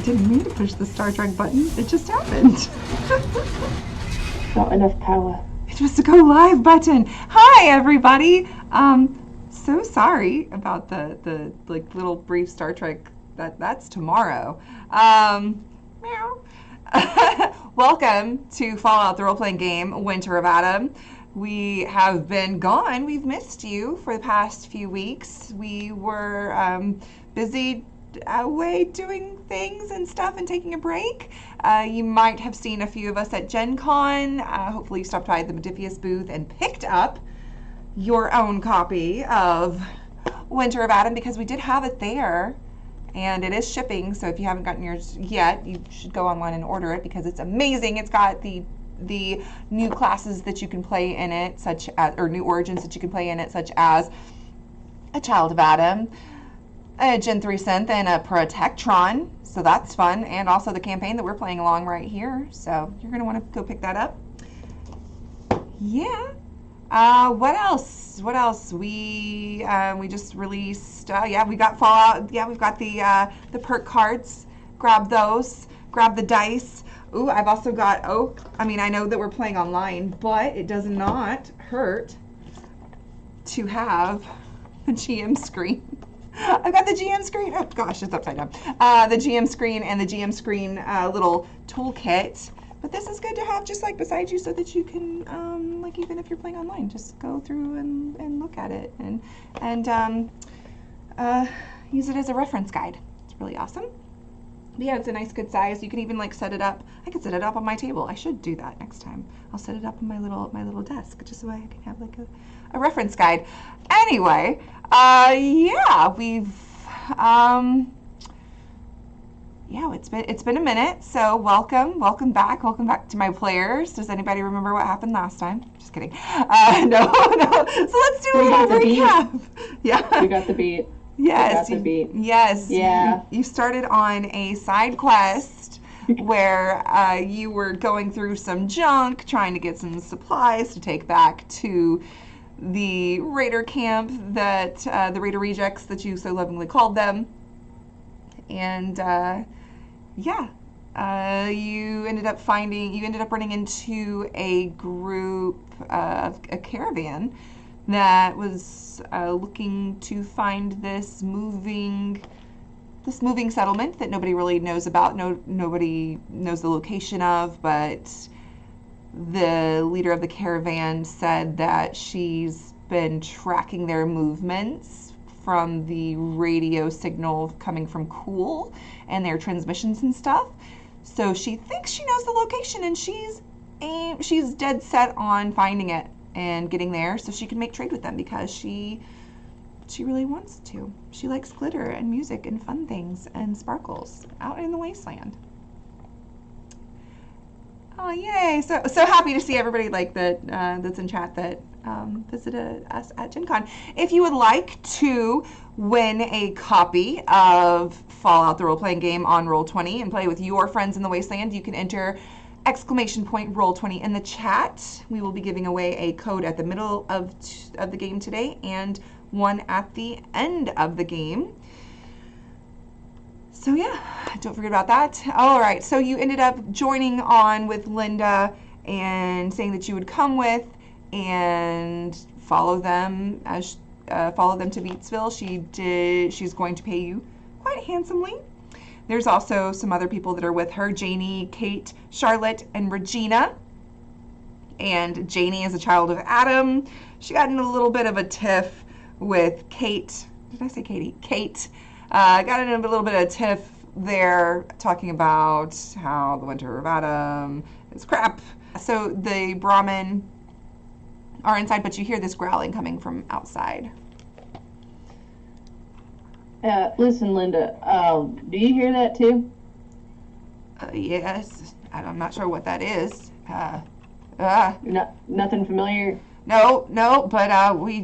didn't mean to push the Star Trek button. It just happened. Not enough power. It was the go live button. Hi, everybody. So sorry about the like little brief Star Trek. That's tomorrow. Meow. Welcome to Fallout, the role-playing game, Winter of Adam. We have been gone. We've missed you for the past few weeks. We were busy away doing things and stuff and taking a break. You might have seen a few of us at Gen Con. Hopefully you stopped by the Modiphius booth and picked up your own copy of Winter of Adam because we did have it there. And it is shipping, so if you haven't gotten yours yet, you should go online and order it because it's amazing. It's got the new classes that you can play in it, such as, or new origins that you can play in it, such as a Child of Adam, a Gen 3 Synth, and a Protectron. So that's fun, and also the campaign that we're playing along right here. So you're gonna want to go pick that up. Yeah. What else? What else? We just released. Yeah, we got Fallout. Yeah, we've got the perk cards. Grab those. Grab the dice. Ooh, I've also got. Oh, I mean, I know that we're playing online, but it does not hurt to have the GM screen. I've got the GM screen. Oh gosh, it's upside down. The GM screen and the GM screen little toolkit. But this is good to have just like beside you so that you can, like even if you're playing online, just go through and look at it and use it as a reference guide. It's really awesome. But yeah, it's a nice good size. You can even like set it up. I could set it up on my table. I should do that next time. I'll set it up on my little desk just so I can have like a reference guide. Anyway, yeah, we've yeah, it's been a minute, so welcome back to my players. Does anybody remember what happened last time? Just kidding. No. So let's do a little recap. Yeah. We got the beat. Yes. We got the beat. Yes. Yeah. You started on a side quest where you were going through some junk, trying to get some supplies to take back to the raider camp that the raider rejects that you so lovingly called them. And yeah, you ended up running into a group, a caravan that was looking to find this moving settlement that nobody really knows about. Nobody knows the location of, but the leader of the caravan said that she's been tracking their movements from the radio signal coming from Cool and their transmissions and stuff. So she thinks she knows the location, and she's dead set on finding it and getting there so she can make trade with them because she really wants to. She likes glitter and music and fun things and sparkles out in the wasteland. Oh yay! So happy to see everybody like that that's in chat that visited us at Gen Con. If you would like to win a copy of Fallout, the role-playing game on Roll20 and play with your friends in the Wasteland, you can enter !Roll20 in the chat. We will be giving away a code at the middle of the game today and one at the end of the game. So yeah, don't forget about that. All right, so you ended up joining on with Linda and saying that you would come with and follow them to Beatsville. She's going to pay you quite handsomely. There's also some other people that are with her: Janie, Kate, Charlotte, and Regina. And Janie is a child of Adam. She got in a little bit of a tiff with Kate. Did I say Katie? Kate. Got in a little bit of a tiff there, talking about how the Winter of Adam is crap. So the Brahmin are inside, but you hear this growling coming from outside. Listen, Linda, do you hear that too? Yes. I'm not sure what that is. Nothing familiar? No, but we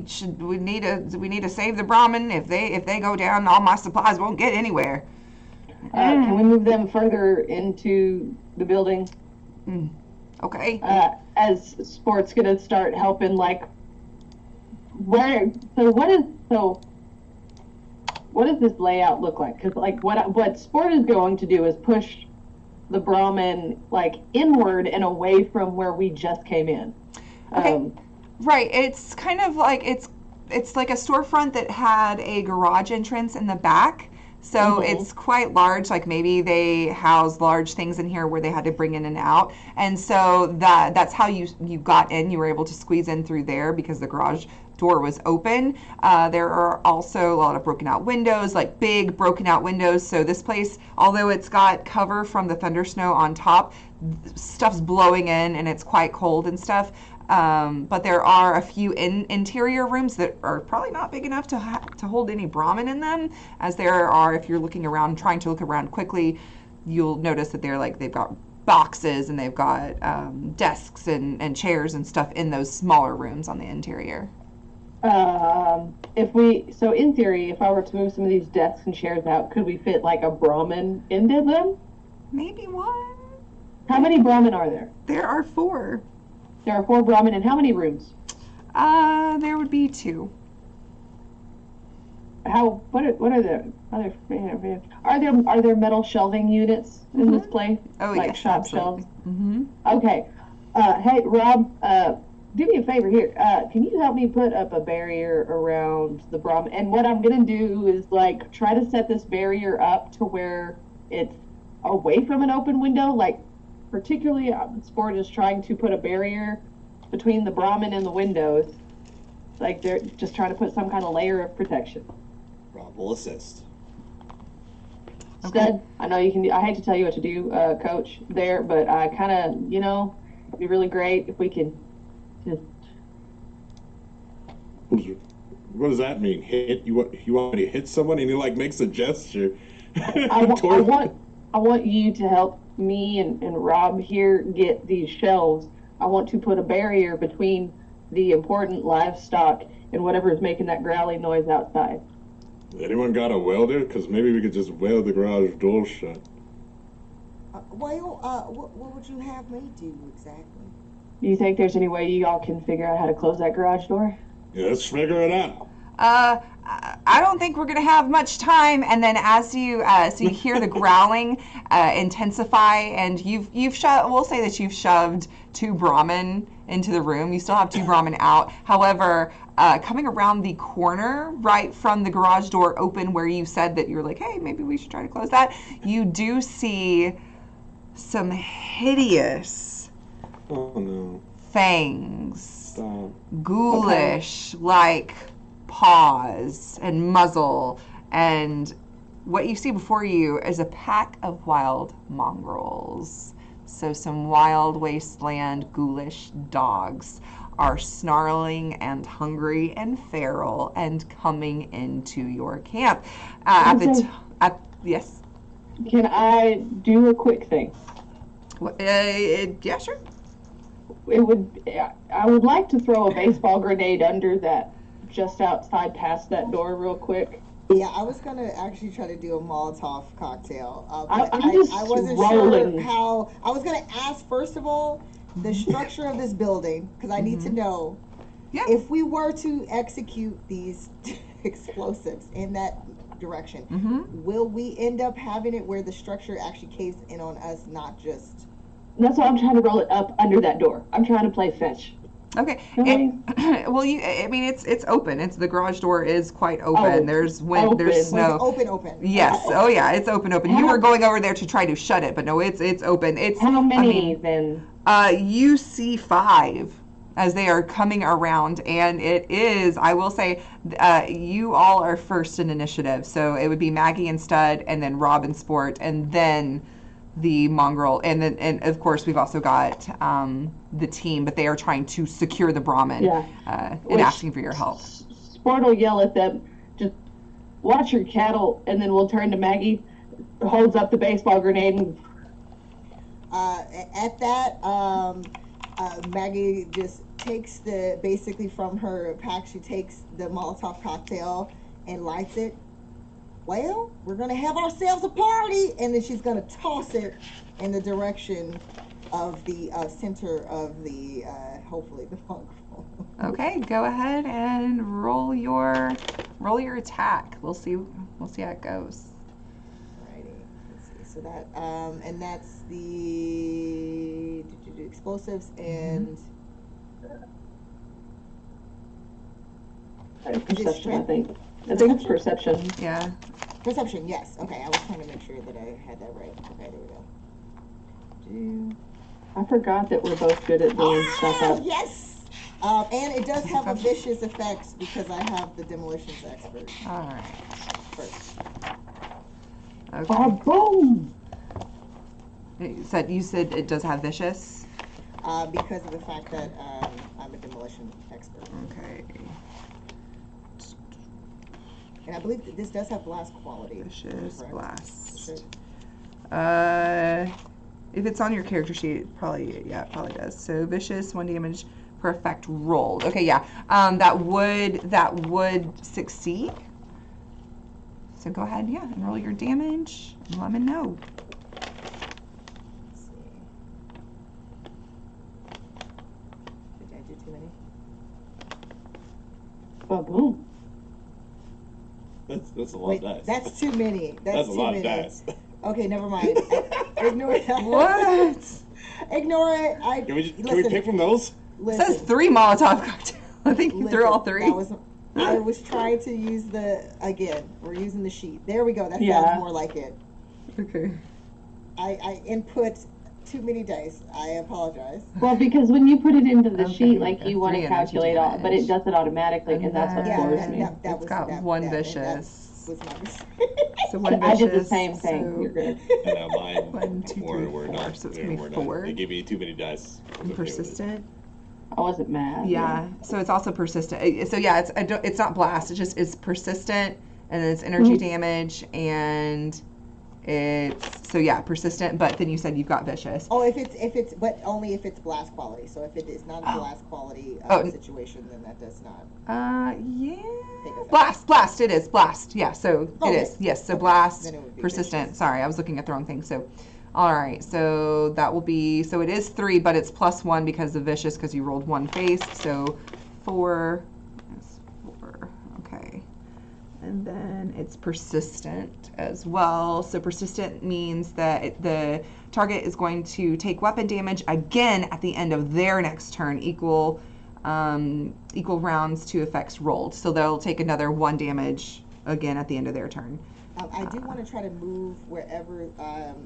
need to save the Brahmin. If they go down, all my supplies won't get anywhere. Can we move them further into the building? Okay. As Sport's gonna start helping, like, what does this layout look like? Because like what Sport is going to do is push the Brahmin like inward and away from where we just came in. Okay. Right. It's kind of like it's like a storefront that had a garage entrance in the back. So it's quite large, like maybe they house large things in here where they had to bring in and out. And so that's how you got in. You were able to squeeze in through there because the garage door was open. There are also a lot of broken out windows, like big broken out windows. So this place, although it's got cover from the thunder snow on top, stuff's blowing in and it's quite cold and stuff. But there are a few interior rooms that are probably not big enough to hold any Brahmin in them, as there are, if you're looking around, trying to look around quickly, you'll notice that they've got boxes and they've got desks and chairs and stuff in those smaller rooms on the interior. So in theory, if I were to move some of these desks and chairs out, could we fit like a Brahmin into them? Maybe one. How many Brahmin are there? There are 4. There are 4 Brahmin, and how many rooms? There would be 2. What are there metal shelving units in this place? Oh, like yes, shop absolutely. shelves? Okay. Hey Rob, do me a favor here. Can you help me put up a barrier around the Brahmin? And what I'm gonna do is like try to set this barrier up to where it's away from an open window, like. Particularly, Sport is trying to put a barrier between the Brahmin and the windows. Like they're just trying to put some kind of layer of protection. Rob will assist. Okay. Stud, I know you can. I hate to tell you what to do, Coach. There, but I kind of, it'd be really great if we can just. What does that mean? Hit you? Want me to hit someone? And he like makes a gesture. I want you to help me and Rob here get these shelves. I want to put a barrier between the important livestock and whatever is making that growling noise outside. Anyone got a welder? Because maybe we could just weld the garage door shut. What would you have me do exactly? Do you think there's any way you all can figure out how to close that garage door? Yeah, let's figure it out. I don't think we're gonna have much time. And then as you hear the growling intensify, and you've shoved. We'll say that you've shoved 2 Brahmin into the room. You still have 2 Brahmin out. However, coming around the corner, right from the garage door open, where you said that you're like, hey, maybe we should try to close that. You do see some hideous fangs, ghoulish like paws and muzzle, and what you see before you is a pack of wild mongrels. So some wild wasteland ghoulish dogs are snarling and hungry and feral and coming into your camp. Yes. Can I do a quick thing? Yeah, sure. I would like to throw a baseball grenade under that, just outside past that door real quick. Yeah, I was gonna actually try to do a Molotov cocktail. I wasn't sure how. I was gonna ask first of all the structure of this building, because I need to know if we were to execute these explosives in that direction, will we end up having it where the structure actually caves in on us, not just. That's why I'm trying to roll it up under that door. I'm trying to play fetch. Okay. Well, it's open. It's the garage door is quite open. There's snow. Open. Yes. Oh yeah, it's open. You were going over there to try to shut it, but no, it's open. It's how many then? You see 5 as they are coming around, and it is. I will say, you all are first in initiative, so it would be Maggie and Stud, and then Rob and Sport, and then the mongrel, and of course we've also got the team, but they are trying to secure the Brahmin and asking for your help. Sport will yell at them, just watch your cattle, and then we'll turn to Maggie, holds up the baseball grenade, and at that, Maggie just takes basically from her pack, she takes the Molotov cocktail and lights it. Well, we're going to have ourselves a party, and then she's going to toss it in the direction of the center of the, hopefully, the mongrel. Okay, go ahead and roll your roll your attack. We'll see how it goes. Alrighty. Let's see. So that and that's the explosives and Perception, I think. I think it's perception. Yeah. perception. Yes. Okay. I was trying to make sure that I had that right. Okay. There we go. I forgot that we're both good at blowing stuff up. Yes. And it does have a vicious effect because I have the demolitions expert All right. first. Okay. Oh, boom! You said it does have vicious. Because of the fact that I'm a demolition expert. Okay. And I believe that this does have blast quality. Vicious correct? blast. Is it? If it's on your character sheet, it probably does. So vicious, 1 damage per effect rolled. Okay, yeah. That would succeed. So go ahead, yeah, and roll your damage and let me know. Let's see. Did I do too many? Oh, boom. That's a lot Wait, of dice. that's too many. That's a too lot many. of dice. Okay, never mind. Ignore that. What? Ignore it. Can we pick from those? It Listen, says 3 Molotov cocktails. I think you threw all 3. I was trying to use we're using the sheet. There we go. That Yeah. sounds more like it. Okay. I input too many dice. I apologize. Well, because when you put it into the Okay, sheet, like, okay. you want 3 to energy calculate all, but it does it automatically, And because that's what then- floors Yeah, me. that It's got 1 vicious. Was my mistake. So 1 vicious. I did the same thing. So You're good. And mine 1, 2, 3, were 4. not. So it's yeah, gonna be were not. 4. They gave me too many dice. I was okay with it. Persistent. I wasn't mad. Yeah. So it's also persistent. So yeah, it's not blast. It's persistent, and then it's energy damage, and it's persistent. But then you said you've got vicious. Oh, if it's, but only if it's blast quality. So if it is not a blast quality situation, then that does not. Yeah. Take effect. Blast. It is blast. Yeah. So Okay. it is. Yes. So Okay. blast. Then it would be Persistent. vicious. Sorry, I was looking at the wrong thing. So, all right. So that will be. So it is 3, but it's +1 because of vicious because you rolled 1 face. So 4. That's 4. Okay. And then it's persistent as well. So persistent means that the target is going to take weapon damage again at the end of their next turn, equal rounds to effects rolled. So they'll take another 1 damage again at the end of their turn. I do want to try to move wherever,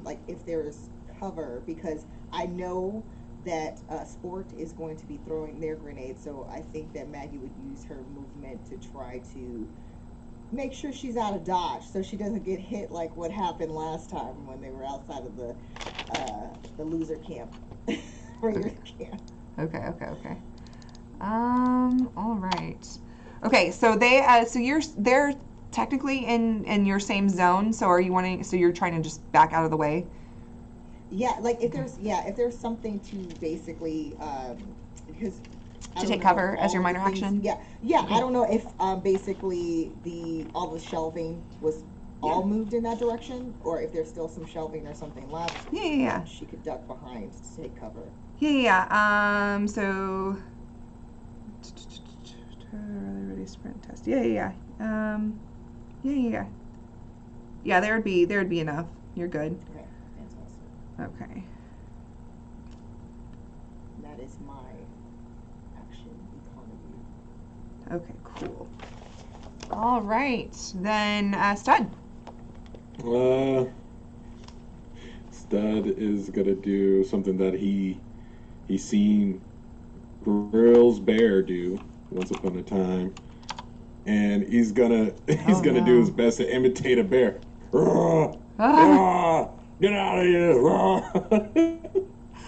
like if there's cover, because I know that Sport is going to be throwing their grenades. So I think that Maggie would use her movement to try to make sure she's out of dodge, so she doesn't get hit like what happened last time when they were outside of the loser camp, regular camp. Okay. All right. Okay, so they're technically in your same zone. So so you're trying to just back out of the way? Yeah, like if there's something to basically because To take cover as your minor action? Yeah. I don't know if basically all the shelving was all moved in that direction, or if there's still some shelving or something left. Yeah. She could duck behind to take cover. Yeah. So ready sprint test. Yeah. Yeah, there'd be enough. You're good. Okay, fantastic. Okay. That is my action economy. Okay, cool. All right. Then Stud. Stud is gonna do something that he seen Grill's bear do once upon a time, and he's gonna do his best to imitate a bear. Roar! Roar! Get out of here! Roar!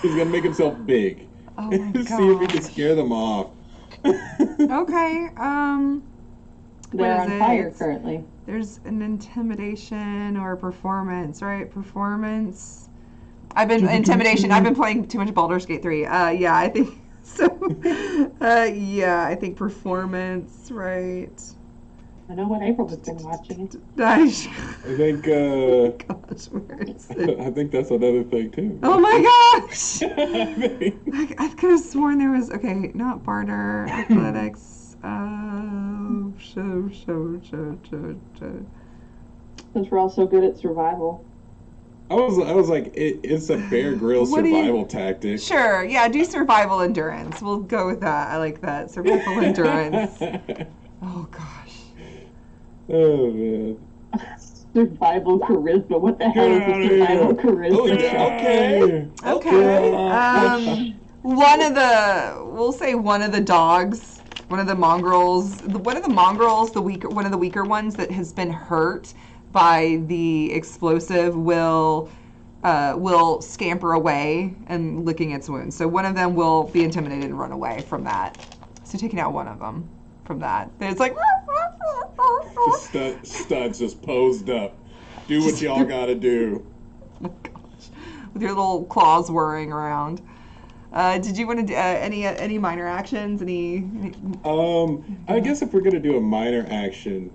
He's gonna make himself big. Oh my See if he can gosh. scare them off. Okay. They're what is on fire it? currently. There's an intimidation or performance, right? Performance. I've been intimidation. I've been playing too much Baldur's Gate 3. Yeah, I think so. Yeah, I think performance, right? I know what April has been watching. Gosh, I think where is it? I think that's another thing too. Oh my gosh! I think- I could have sworn there was not barter, athletics. Since we're all so good at survival. I was like, it's a Bear Grylls What do you- survival tactic. Sure, yeah, do survival endurance. We'll go with that. I like that. Survival endurance. Oh, gosh. Oh, man. Survival charisma. What the hell is Get a out of survival here. charisma? Okay. We'll say one of the dogs, one of the mongrels, one of the weaker ones that has been hurt by the explosive will scamper away and licking its wounds. So one of them will be intimidated and run away from that. So taking out one of them from that. It's like Stud's just posed up. Do what y'all gotta do. oh my gosh, with your little claws whirring around. Did you want to do any minor actions? I guess if we're gonna do a minor action,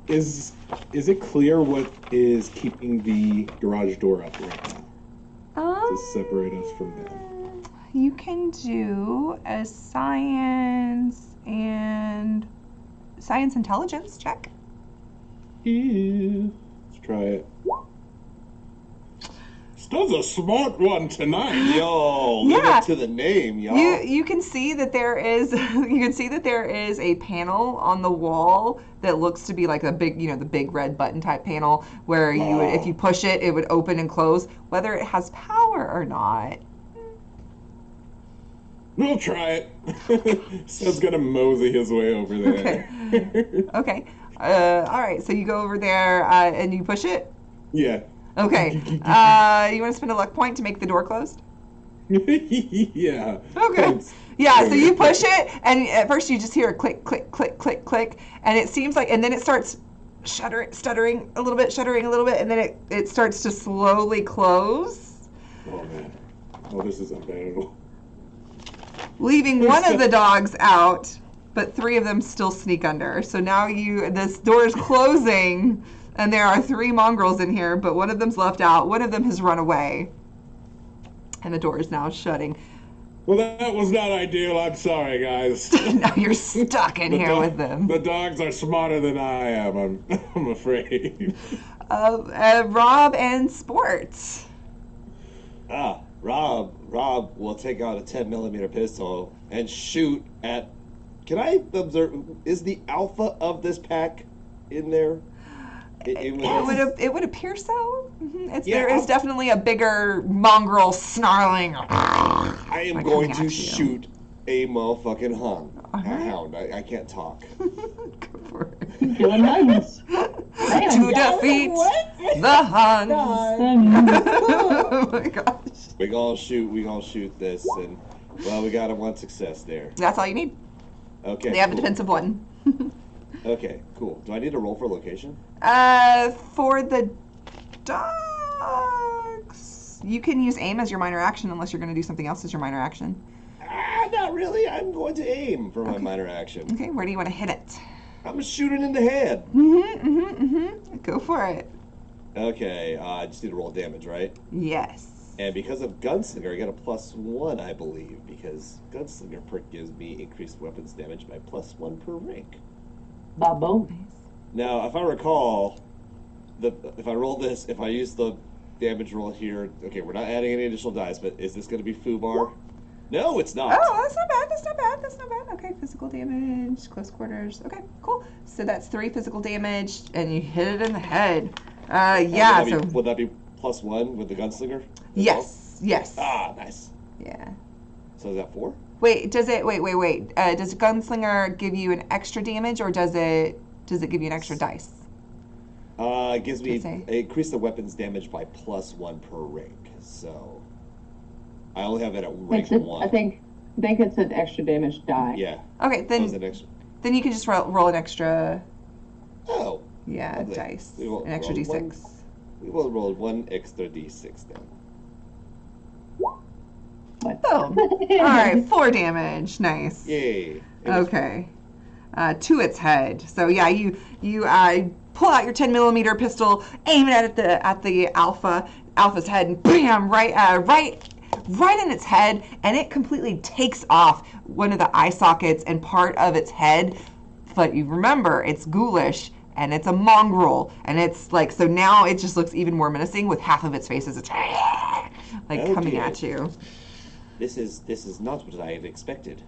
is it clear what is keeping the garage door up right now to separate us from them? You can do a science intelligence check. Yeah. Let's try it. Stud's a smart one tonight. Yo, live Yeah. up to the name, y'all. You can see that there is a panel on the wall that looks to be like the big red button type panel where if you push it, it would open and close. Whether it has power or not. We'll try it. Stud's gonna mosey his way over there. Okay. All right. So you go over there and you push it. Yeah. Okay. You want to spend a luck point to make the door closed? Yeah. Okay. Thanks. Yeah, so you push it, and at first you just hear a click, click, click, click, click, and it seems like, and then it starts stuttering a little bit, and then it starts to slowly close, Oh, man. Oh, this is unbearable. leaving one of the dogs out, but 3 of them still sneak under. So now this door is closing, and there are 3 mongrels in here, but one of them's left out. One of them has run away, and the door is now shutting. Well, that was not ideal. I'm sorry, guys. Now you're stuck in here with them. The dogs are smarter than I am, I'm afraid. Rob and Sports. Rob will take out a 10mm pistol and shoot at. Can I observe? Is the alpha of this pack in there? It would appear so. There is I'll- definitely a bigger mongrel snarling. I am going to at you. shoot a motherfucking Alright. hound. I can't talk. Go for it. Killing huns. To defeat What? the Huns. Oh my gosh. We gonna shoot this, and well, we got a 1 success there. That's all you need. Okay. They have a cool. defensive 1. Okay, cool. Do I need to roll for location? For the dogs, you can use aim as your minor action unless you're going to do something else as your minor action. Not really. I'm going to aim for my minor action. Okay, where do you want to hit it? I'm shooting in the head. Go for it. Okay, I just need to roll damage, right? Yes. And because of Gunslinger, I got a +1, I believe, because Gunslinger perk gives me increased weapons damage by +1 per rank. Babo. Now, if I recall, if I roll this, if I use the damage roll here, okay, we're not adding any additional dice, but is this going to be Fubar? No, it's not. Oh, that's not bad. That's not bad. That's not bad. Okay, physical damage, close quarters. Okay, cool. So that's 3 physical damage, and you hit it in the head. Yeah. Would that be +1 with the Gunslinger? as Yes. Yes. well? Ah, nice. Yeah. So is that 4? Wait. Does it? Wait. Does Gunslinger give you an extra damage, or does it give you an extra dice? It gives me say? increase the weapons damage by +1 per rank. So I only have it at rank 1. I think it's an extra damage die. Yeah. Okay, That was then an extra. then you can just roll an extra. Oh. Yeah, Lovely. dice. We will An extra roll d6. We will roll 1 extra d6 then. What? Boom. All right, 4 damage. Nice. Yay. It was- Okay. To its head. So yeah, you pull out your 10mm pistol, aim it at the alpha's head, and bam, right right in its head, and it completely takes off one of the eye sockets and part of its head. But you remember, it's ghoulish, and it's a mongrel, and it's like, so now it just looks even more menacing with half of its face as it's like coming Okay. at you. This is not what I had expected.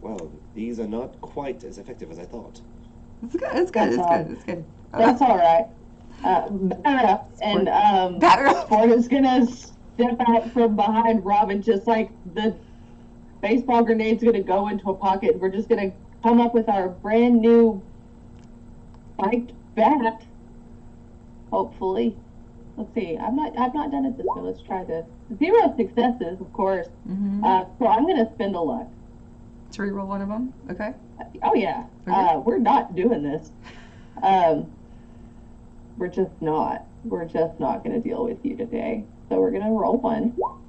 Well, these are not quite as effective as I thought. It's good. It's good. It's good. It's good. That's all right. Batter up, and Batter up. Sport is gonna step out from behind Rob, and just like the baseball grenade's gonna go into a pocket, and we're just gonna come up with our brand new spiked bat. Hopefully, let's see. I've not done it this way. Let's try this. 0 successes, of course. Mm-hmm. So I'm gonna spend a luck. To reroll one of them. Okay. Oh yeah. Okay. We're not doing this. We're just not. We're just not going to deal with you today. So we're going to roll 1. Oh,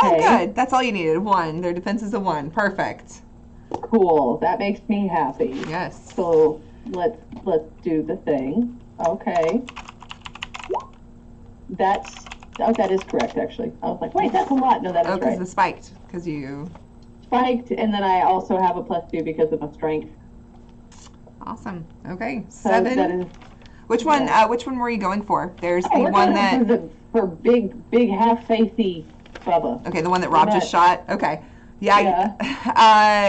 Okay. good. That's all you needed. 1. Their defense is a 1. Perfect. Cool. That makes me happy. Yes. So let's do the thing. Okay. That is correct actually. I was like, wait, that's a lot. No, that is because right. the spiked. Because you. Spiked, and then I also have a +2 because of my strength. Awesome. Okay. So 7. that is. Which one? Yeah. Which one were you going for? There's the We're one going that. for big half-facey Bubba. Okay, the one that Rob just shot. Okay. Yeah.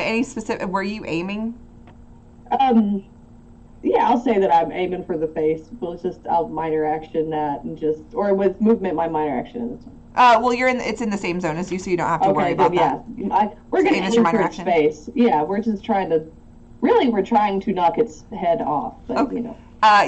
Any specific? Were you aiming? Yeah, I'll say that I'm aiming for the face. Well, it's just I'll minor action that and just, or with movement, my minor action in this one. Well, it's in the same zone as you, so you don't have to worry Okay, about then that. yeah, we're gonna Same as aim your for minor its action? face. Yeah, we're just trying to, we're trying to knock its head off. But Okay. you know.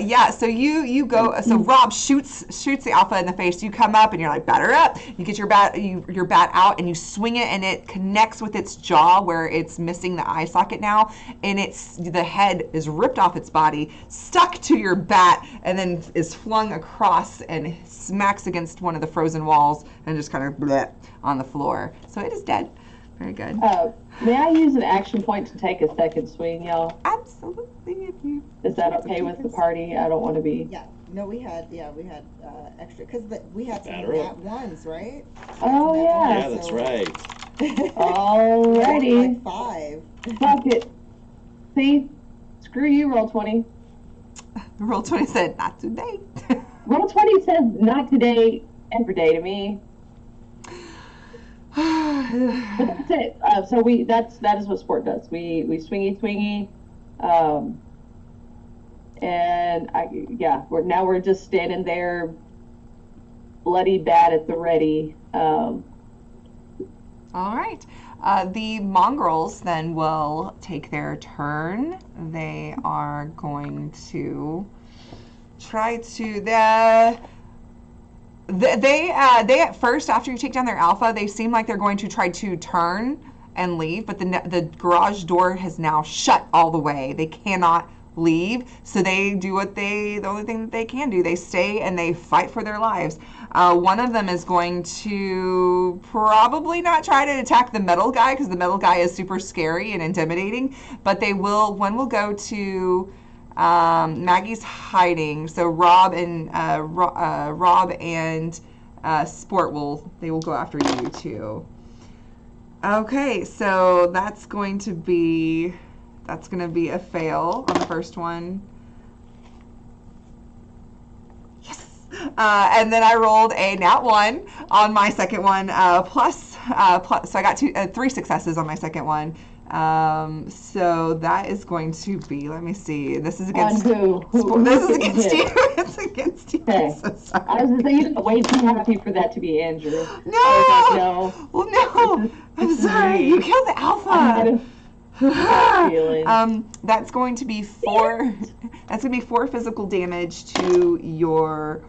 Yeah, so you go. So Rob shoots the alpha in the face. You come up and you're like, batter up. You get your bat out and you swing it, and it connects with its jaw where it's missing the eye socket now, and the head is ripped off its body, stuck to your bat, and then is flung across and smacks against one of the frozen walls and just kind of bleh on the floor. So it is dead. Very good. May I use an action point to take a second swing, y'all? Absolutely. If you Is that okay with the party? I don't want to be. Yeah. No, we had extra because we had some Batter nat up. ones, right? Oh Nat yeah. Yeah, ones, that's so- right. Alrighty. Like 5. Fuck it. See? Screw you, roll 20. Roll 20 said, not today. Roll 20 says not today, every day to me. But that's it. So that is what sport does. We swingy, and we're just standing there, bloody bad at the ready. All right. The mongrels then will take their turn. They are going to try to they at first, after you take down their alpha, they seem like they're going to try to turn and leave, but the garage door has now shut all the way. They cannot leave, so they do the only thing that they can do. They stay and they fight for their lives. One of them is going to probably not try to attack the metal guy because the metal guy is super scary and intimidating, but one will go to Maggie's hiding, so Rob and Sport will go after you too. Okay, so that's going to be a fail on the first one. Yes. And then I rolled a nat 1 on my second one, plus. So I got 3 successes on my second one. So that is going to be. Let me see. This is against. On who? This is against you. It's against you. Okay. I'm so sorry. I was saying, way too happy for that to be Andrew. No. I was like, no. Well, no. I'm sorry. You killed the alpha. Feeling. That's going to be 4. That's going to be 4 physical damage to your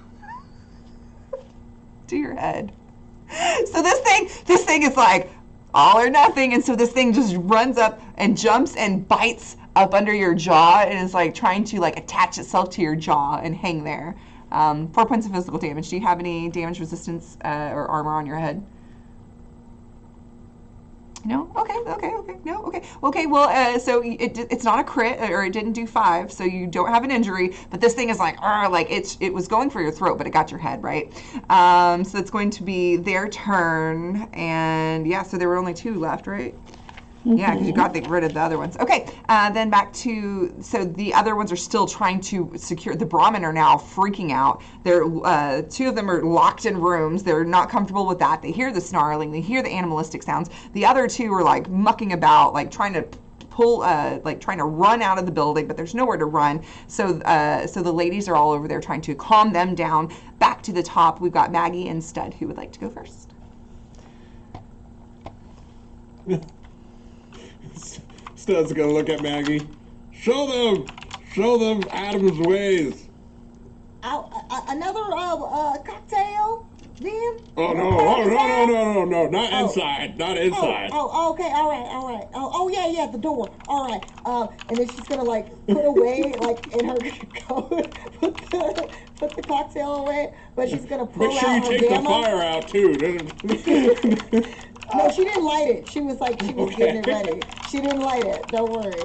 head. So this thing is like all or nothing, and so this thing just runs up and jumps and bites up under your jaw and is like trying to like attach itself to your jaw and hang there. 4 points of physical damage. Do you have any damage resistance or armor on your head? No? Okay. No? Okay, well, so it's not a crit, or it didn't do 5, so you don't have an injury, but this thing is like it was going for your throat, but it got your head, right? So it's going to be their turn, and yeah, so there were only 2 left, right? Yeah, because you got rid of the other ones. Okay, then back to, so the other ones are still trying to secure. The Brahmin are now freaking out. They're 2 of them are locked in rooms. They're not comfortable with that. They hear the snarling. They hear the animalistic sounds. The other 2 are like mucking about, like trying to pull, like trying to run out of the building, but there's nowhere to run. So, so the ladies are all over there trying to calm them down. Back to the top, we've got Maggie and Stud, who would like to go first. Stud's gonna look at Maggie. Show them Adam's ways. Another cocktail, then? Oh no, not inside, not inside. Okay, all right. Yeah, the door. All right. And then she's gonna like put away, like in her coat, put the cocktail away, but she's gonna pull Make sure out you her take gamma. the fire out too. No, she didn't light it. She was like, she was getting it ready. She didn't light it. Don't worry.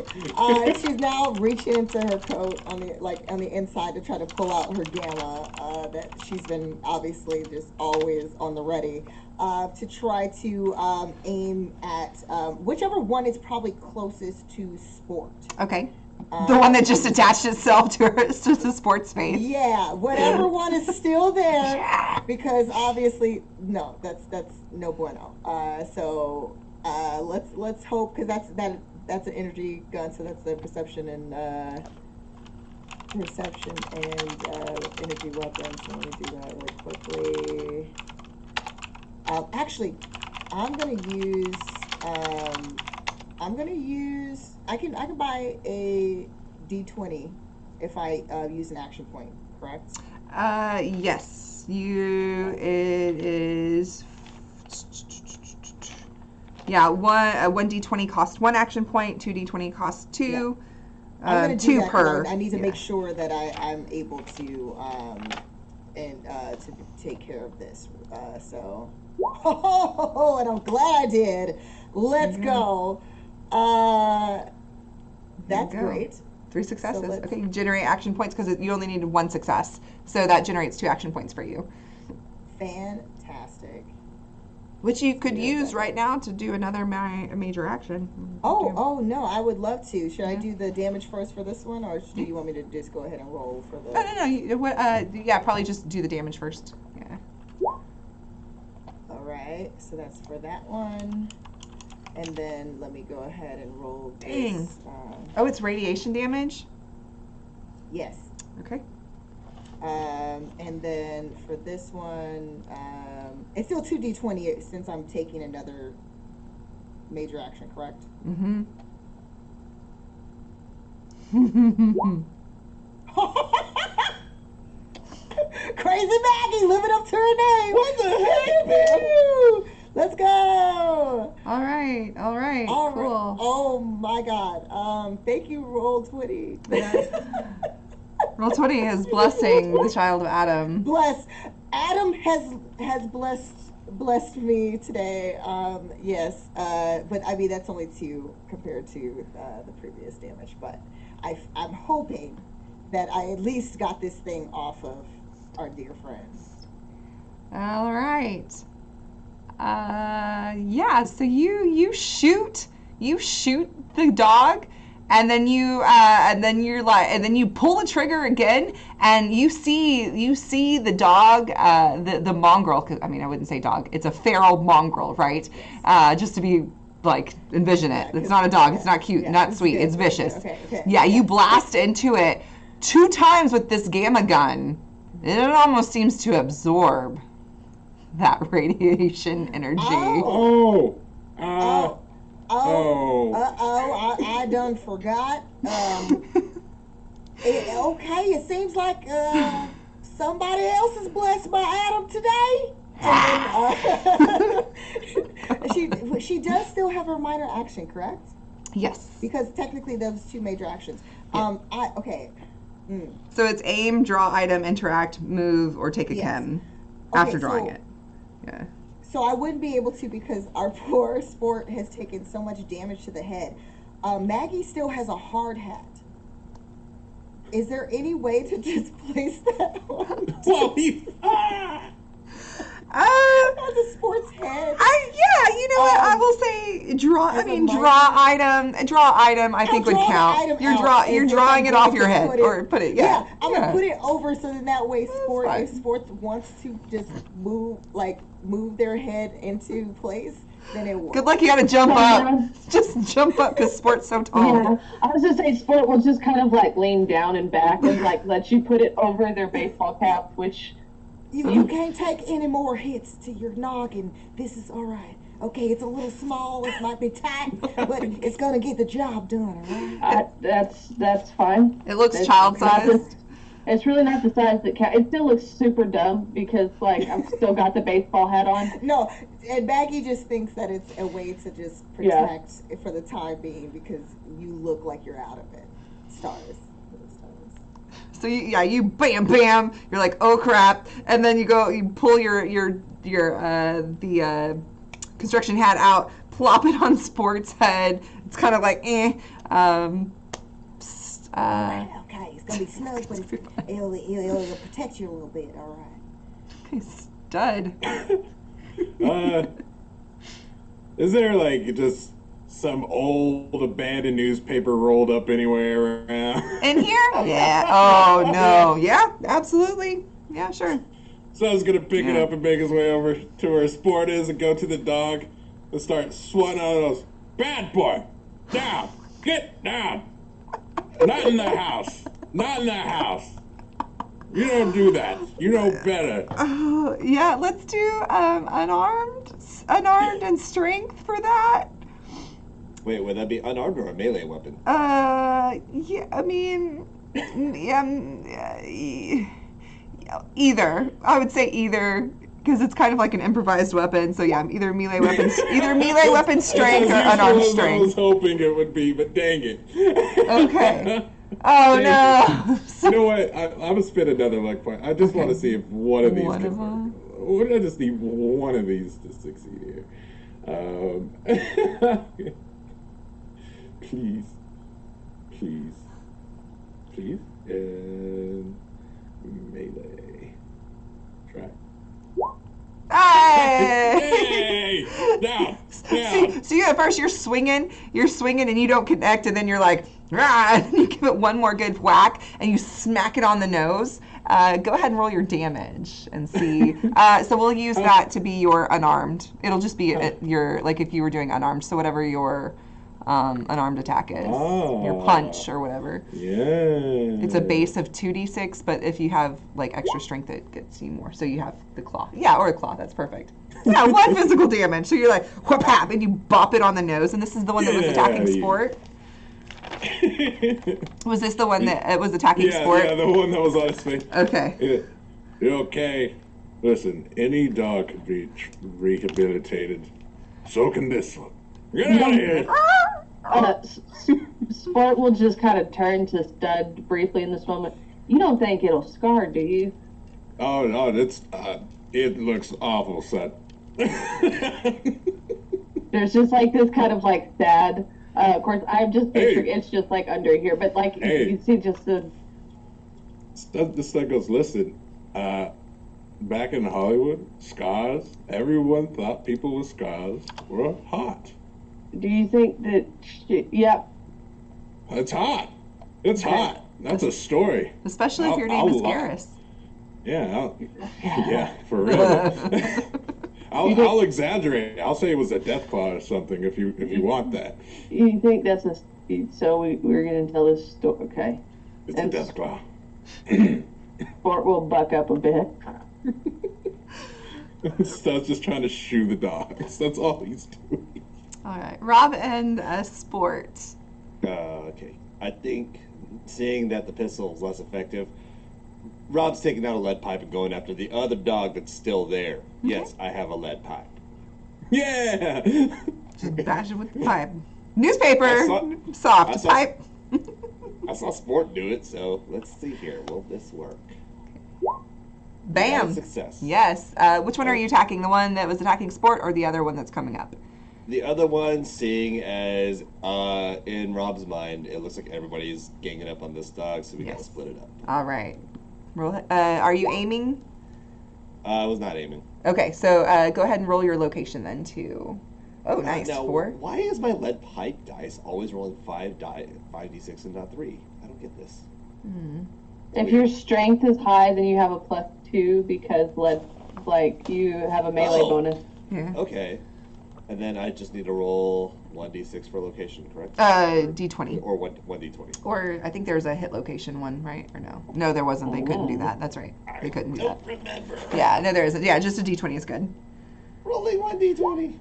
She's now reaching into her coat on the inside to try to pull out her gamma that she's been obviously just always on the ready to try to aim at whichever one is probably closest to sport. Okay. The one that just attached itself to her, it's just a sports space. Yeah, whatever one is still there, because obviously no, that's no bueno. So let's hope, because that's an energy gun, so that's the perception and energy weapon. So let me do that really quickly. Actually, I'm gonna use. I can buy a D20 if I use an action point. Correct? Yes. It is. Yeah, one D20 costs 1 action point. 2 D20 costs 2. Yeah. I'm gonna do 2 that, per. I need to make sure that I'm able to to take care of this. So, and I'm glad I did. Let's go. That's great. 3 successes. So Okay, you generate action points because you only needed 1 success. So that generates 2 action points for you. Fantastic. Which you could use right now to do another major action. Oh no, I would love to. Should I do the damage first for this one, or do you want me to just go ahead and roll for the... No. Yeah, probably just do the damage first. Yeah. Alright, so that's for that one. And then let me go ahead and roll this. Dang. Oh, it's radiation damage? Yes. Okay. And then for this one, it's still 2d20 since I'm taking another major action, correct? Mm-hmm. Crazy Maggie, living up to her name. What the heck, man? Let's go. All right. Cool. Oh my God. Thank you, Roll20. Roll20 is blessing the child of Adam. Bless. Adam has blessed me today. Yes. But I mean that's only 2 compared to the previous damage. But I'm hoping that I at least got this thing off of our dear friends. All right. Yeah, so you shoot the dog, and then you pull the trigger again, and you see the dog, the mongrel. 'Cause, I mean, I wouldn't say dog. It's a feral mongrel, right? Just to be like, envision it. It's not a dog. It's not cute. Not sweet. It's vicious. Okay. Yeah, you blast into it 2 times with this gamma gun. It almost seems to absorb that radiation energy. I done forgot. It seems like somebody else is blessed by Adam today. And, she does still have her minor action, correct? Yes. Because technically those 2 major actions. Yeah. So it's aim, draw item, interact, move, or take a chem after drawing it. Yeah. So I wouldn't be able to because our poor sport has taken so much damage to the head. Maggie still has a hard hat. Is there any way to just place that on as a sport's head? You know what? I will say draw. I as a mean, minor- draw item. I think would draw the count. item You're out you're as if drawing I'm it off going your to head put it- or put it. Yeah, I'm gonna put it over so then that way sport fine. if sports wants to just move their head into place, then it works. Good luck. You got to jump Yeah. up. Just jump up because sport's so tall. Yeah, I was just saying, sport will just kind of like lean down and back and like let you put it over their baseball cap, which You can't take any more hits to your noggin. This is all right. Okay, it's a little small. It might be tight, but it's gonna get the job done. All right. that's fine. It looks It's child not the- sized. It's really not the size that counts. It still looks super dumb because like I've still got the baseball hat on. No, and Maggie just thinks that it's a way to just Yeah. protect it for the time being because you look like you're out of it. Stars. So you bam bam. You're like, oh crap, and then you pull your construction hat out, plop it on Sport's head. It's kind of like Okay, it's gonna be snug, but it'll protect you a little bit. All right. stud. Is there like just some old abandoned newspaper rolled up anywhere around? In here? Yeah. Oh no. Yeah. Absolutely. Yeah. Sure. So I was gonna pick it Yeah. up and make his way over to where Sport is and go to the dog and start swatting out those. Bad boy, down, get down. Not in the house. Not in the house. You don't do that. You know better. Yeah. Let's do unarmed and strength for that. Wait, would that be unarmed or a melee weapon? Yeah. I mean, either. I would say either. Because it's kind of like an improvised weapon, so yeah, either melee weapon strength or That's unarmed usually what I was strength. hoping it would be, but dang it. Okay. Oh no. You know what? I'm gonna spin another luck point. I just want to see if one of these One can of them? work. I just need one of these to succeed here. Please, and melee. Try. Hey! Hey! Down! So you at first you're swinging and you don't connect, and then you're like, rah, and you give it one more good whack and you smack it on the nose. Go ahead and roll your damage and see. So we'll use that to be your unarmed. It'll just be your, like if you were doing unarmed, so whatever your unarmed attack is, your punch or whatever. Yeah. It's a base of 2d6, but if you have like extra strength, it gets you more. So you have the claw. Yeah, or a claw. That's perfect. Yeah, one physical damage. So you're like, whoop, hap, and you bop it on the nose. And this is the one that was attacking Sport. Was this the one that was attacking Sport? Yeah, the one that was on his face. Okay. You're okay. Listen, any dog can be rehabilitated. So can this one. Get out of here. Sport will just kind of turn to Stud briefly in this moment. You don't think it'll scar, do you? Oh no, it looks awful, son. There's just like this kind of like sad. Of course, I'm just picturing it's just like under here, but like you see just the. This stuff goes. Listen, back in Hollywood, scars. Everyone thought people with scars were hot. Do you think that? Yep. It's hot. It's hot. That's a story. Especially if your name is Garrus. Yeah, yeah, for real. I'll exaggerate. I'll say it was a death claw or something if you want that. You think that's a? So we're gonna tell this story, okay? It's a death claw. Sport will buck up a bit. Stud's just trying to shoo the dogs. That's all he's doing. All right, Rob and Sport. Okay. I think, seeing that the pistol is less effective, Rob's taking out a lead pipe and going after the other dog that's still there. Yes, I have a lead pipe. Yeah! Just bash it with the pipe. Newspaper! I Soft. saw- Pipe. I saw Sport do it, so let's see here. Will this work? Bam! Success. Yes. Which one are you attacking? The one that was attacking Sport or the other one that's coming up? The other one, seeing as in Rob's mind, it looks like everybody's ganging up on this dog, so we gotta Yes. split it up. All right. Roll. Are you aiming? I was not aiming. Okay, so go ahead and roll your location then too. Oh, nice. Now, 4. why is my lead pipe dice always rolling 5d6 and not 3? I don't get this. If your strength is high, then you have a +2 because you have a melee bonus. Yeah. Okay. And then I just need to roll 1d6 for location, correct? D20. Or 1d20. Or I think there's a hit location one, right? Or no? No, there wasn't. They couldn't do that. That's right. They couldn't do that. Remember. Yeah, no, there isn't. Yeah, just a D20 is good. Rolling 1d20.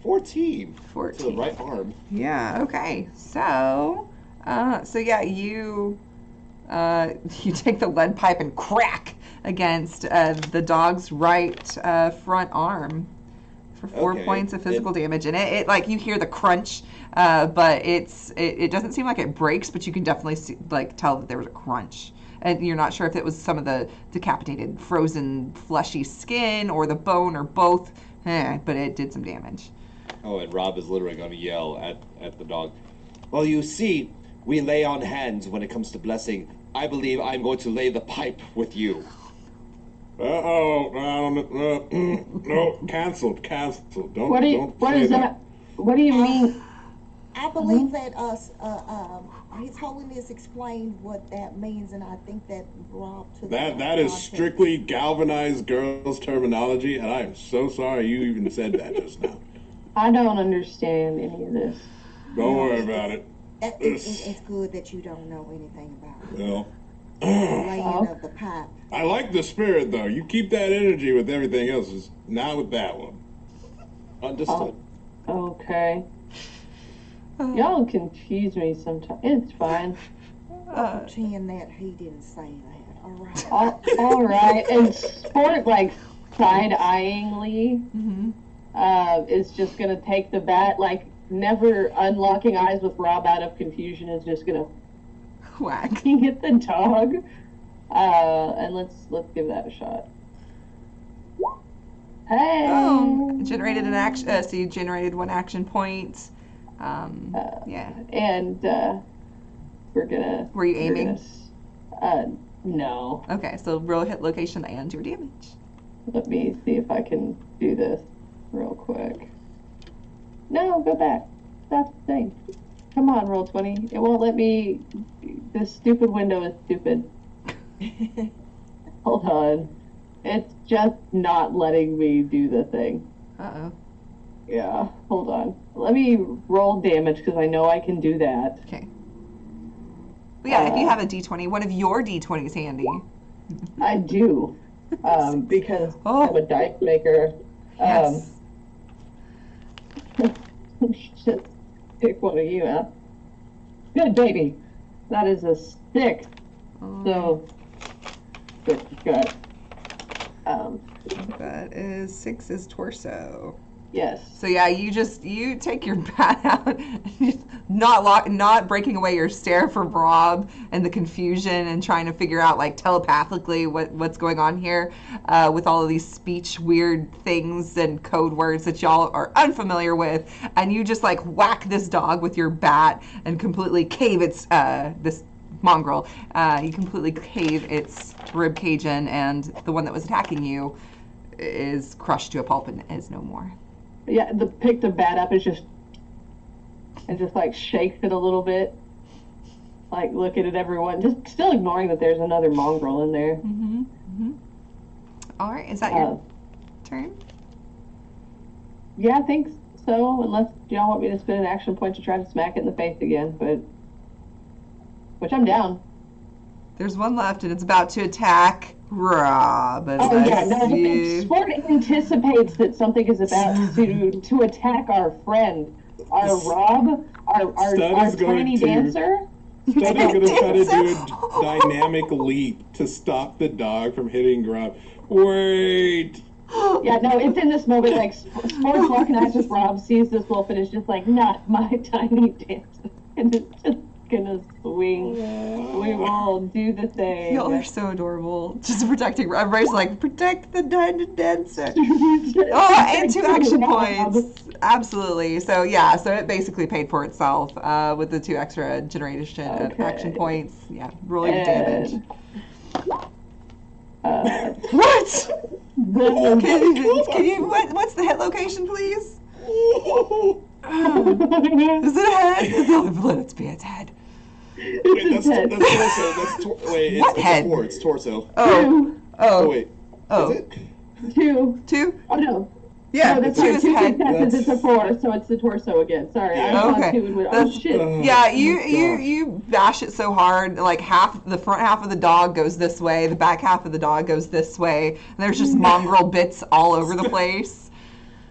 14. 14. To the right arm. Yeah. Okay. So, yeah, you take the lead pipe and crack against the dog's right front arm for 4 Okay. points of physical damage, and it like you hear the crunch, but it doesn't seem like it breaks, but you can definitely see, tell that there was a crunch. And you're not sure if it was some of the decapitated, frozen, fleshy skin or the bone or both, but it did some damage. Oh, and Rob is literally going to yell at the dog. Well, you see, we lay on hands when it comes to blessing. I believe I'm going to lay the pipe with you. No, canceled. Don't. What don't is say that? What do you mean? I believe that His Holiness explained what that means, and I think that Rob took That is context. strictly galvanized girls terminology, and I am so sorry you even said that just now. I don't understand any of this. Don't worry about it. It's good that you don't know anything about it. Well, The laying of the pipe. I like the spirit though. You keep that energy with everything else, just not with that one. Understood. Okay. Y'all confuse me sometimes. It's fine. Pretend that he didn't say that. All right. All right. And Sport, side-eyeingly, is just going to take the bat, never unlocking eyes with Rob out of confusion, is just going to Whack. hit the dog. And let's give that a shot. Hey! Boom. Generated an action. So you generated 1 action point. Yeah. And we're gonna. Were you aiming? No. Okay, so roll hit location and your damage. Let me see if I can do this real quick. No, go back. That's the thing. Come on, roll 20. It won't let me. This stupid window is stupid. Hold on. It's just not letting me do the thing. Uh-oh. Yeah, hold on. Let me roll damage because I know I can do that. Okay. But yeah, if you have a D20, one of your D20s handy. I do. Because Oh. I'm a dice maker. Yes. Just pick one of you out. Good baby. That is a 6. So, good. That is 6 is torso. Yes. So yeah, you take your bat out, not breaking away your stare from Rob and the confusion and trying to figure out telepathically what's going on here with all of these speech weird things and code words that y'all are unfamiliar with, and you just whack this dog with your bat and completely cave its this mongrel. You completely cave its rib cage in, and the one that was attacking you is crushed to a pulp and is no more. Yeah, pick the bat up is just shakes it a little bit. Looking at everyone, just still ignoring that there's another mongrel in there. All right, is that your turn? Yeah, I think so, unless y'all want me to spend an action point to try to smack it in the face again, which I'm down. There's one left, and it's about to attack Rob. Oh yeah, no, the Sport anticipates that something is about to attack our friend, our Rob, our tiny dancer. Stud is going to try to do a dynamic leap to stop the dog from hitting Rob. Wait! Yeah, no, it's in this moment, Sport's walking out with Rob, sees this wolf, and is just not my tiny dancer. And it's just gonna swing. We will do the thing. Y'all are so adorable. Just protecting. Everybody's like, protect the dancer. Oh, and 2 action points. Absolutely. So yeah, so it basically paid for itself with the 2 extra generation of action points. Yeah, rolling damage. What? Can you what's the hit location, please? Is it a head? No, let it be its head. Wait, that's torso. Wait, What head? It's torso. Oh, Wait. oh. Is it? 2. 2? Oh no. Yeah, No, that's 2 right. is 2 head. successes. It's a 4, so it's the torso again. Sorry, I thought Okay. 2 would. Oh shit. Yeah, you bash it so hard, like the front half of the dog goes this way, the back half of the dog goes this way, and there's just mongrel bits all over the place.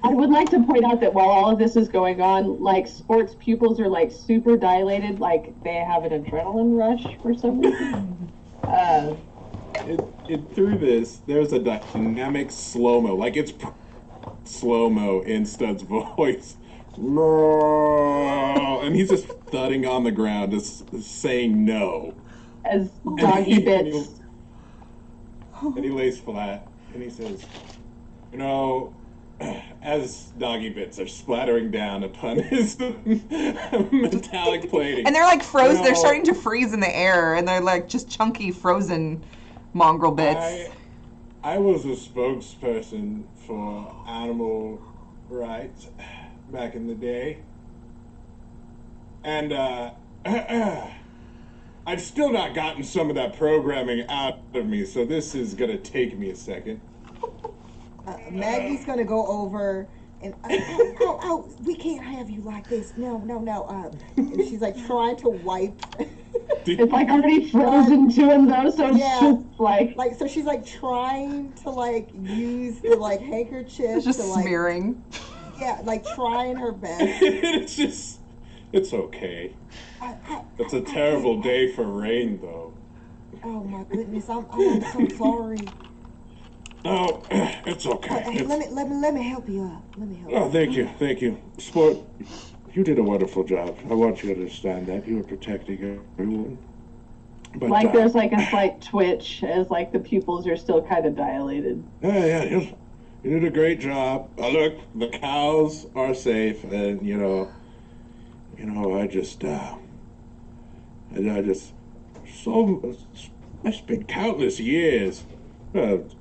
I would like to point out that while all of this is going on, like sports pupils are like super dilated, like they have an adrenaline rush for some reason. Through this, there's a dynamic slow-mo. Like, it's slow-mo in Stud's voice. And he's just thudding on the ground, just saying no. As doggy bits. And he lays flat, and he says, you know, as doggy bits are splattering down upon his metallic plating. And they're like frozen, they're No. starting to freeze in the air, and they're like just chunky frozen mongrel bits. I was a spokesperson for animal rights back in the day. And I've still not gotten some of that programming out of me, so this is gonna take me a second. Maggie's gonna go over and we can't have you like this. No. And she's like trying to wipe. It's like already frozen to him though, so it's just like so she's like trying to like use the like handkerchief It's just to like smearing. yeah, like trying her best. It's okay. It's a terrible day for rain, though. Oh my goodness, I'm so sorry. No, it's okay. Hey, let me help you up. Let me help you. Oh, thank you. Sport, you did a wonderful job. I want you to understand that. You were protecting everyone. But, like there's like a slight twitch as like the pupils are still kind of dilated. Yeah, you did a great job. Look, the cows are safe, and I spent countless years,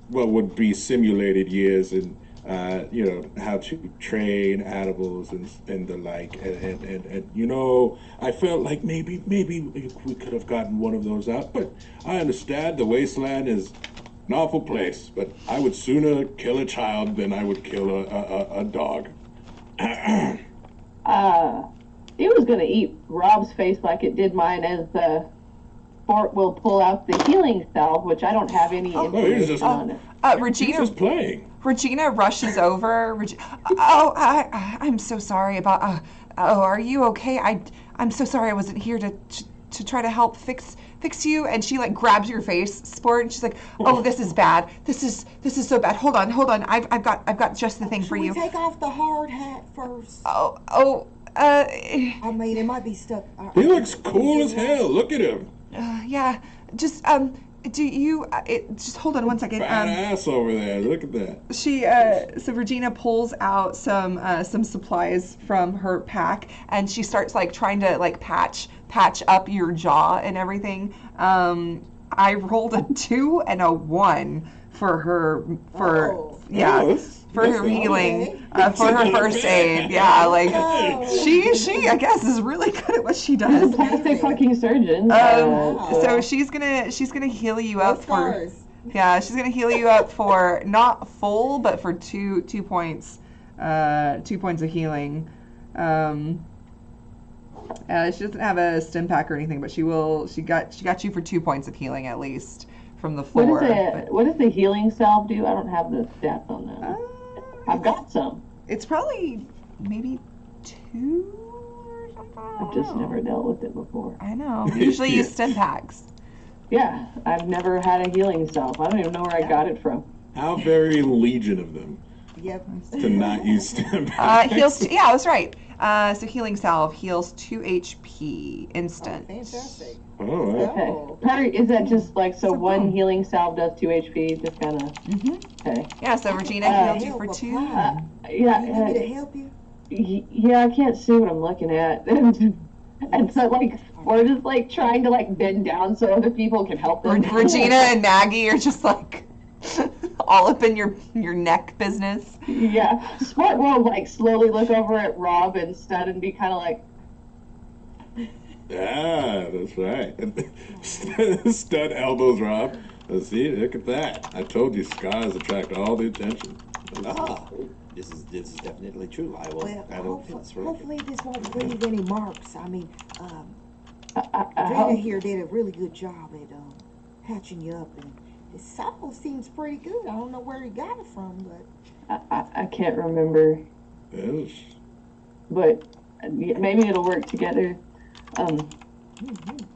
what would be simulated years in, how to train animals and the like, and I felt like maybe we could have gotten one of those out, but I understand the wasteland is an awful place, but I would sooner kill a child than I would kill a dog. It was gonna eat Rob's face like it did mine as the Fort will pull out the healing salve, which I don't have any information on. Regina was playing. Regina rushes over. I'm so sorry about. Are you okay? I'm so sorry I wasn't here to try to help fix you. And she like grabs your face, Sport, and she's like, oh, this is bad. This is so bad. Hold on. I've got just the thing for you. Should we take off the hard hat first? I mean, it might be stuck. He looks cool as hell. Look at him. Yeah. Just do you just hold on one second. Fat ass over there. Look at that. She so Regina pulls out some supplies from her pack, and she starts like trying to like patch up your jaw and everything. I rolled a 2 and a 1 for her for her healing, for her first aid. Yeah, like she I guess is really good at what she does. She's a plastic fucking surgeon. So she's gonna heal you up for. Yeah, she's gonna heal you up for not full, but for two points, 2 points of healing. She doesn't have a stim pack or anything, but she got you for 2 points of healing at least from the floor. What does the healing salve do? I don't have the stats on that. I've got some. It's probably maybe 2 or something. I've just never dealt with it before. I know. We usually use stim packs. Yeah, I've never had a healing salve. I don't even know where I got it from. How very legion of them. Yep. to not use stim Heals. packs. Yeah, that's right. So healing salve heals 2 HP instant. Fantastic. Oh, wow. Okay. Oh. Is that just like so So one boom. healing salve does 2 HP? Just kind of. Okay. Yeah, so Regina healed you for Help 2. apply. Yeah. Do you need me to help you? Yeah, I can't see what I'm looking at. And so, like, we're just, like, trying to, like, bend down so other people can help them. Regina and Maggie are just like all up in your neck business. Yeah. Sport will, like, slowly look over at Rob and Stud and be kind of like, Yeah, that's right. Stud elbows Rob. See, look at that. I told you scars attract all the attention. Ah, this is definitely true. I will Hopefully this won't leave any marks. I mean, I Drina hope- here did a really good job at patching you up, and his salve seems pretty good. I don't know where he got it from, but I can't remember, Yes. but maybe it'll work together.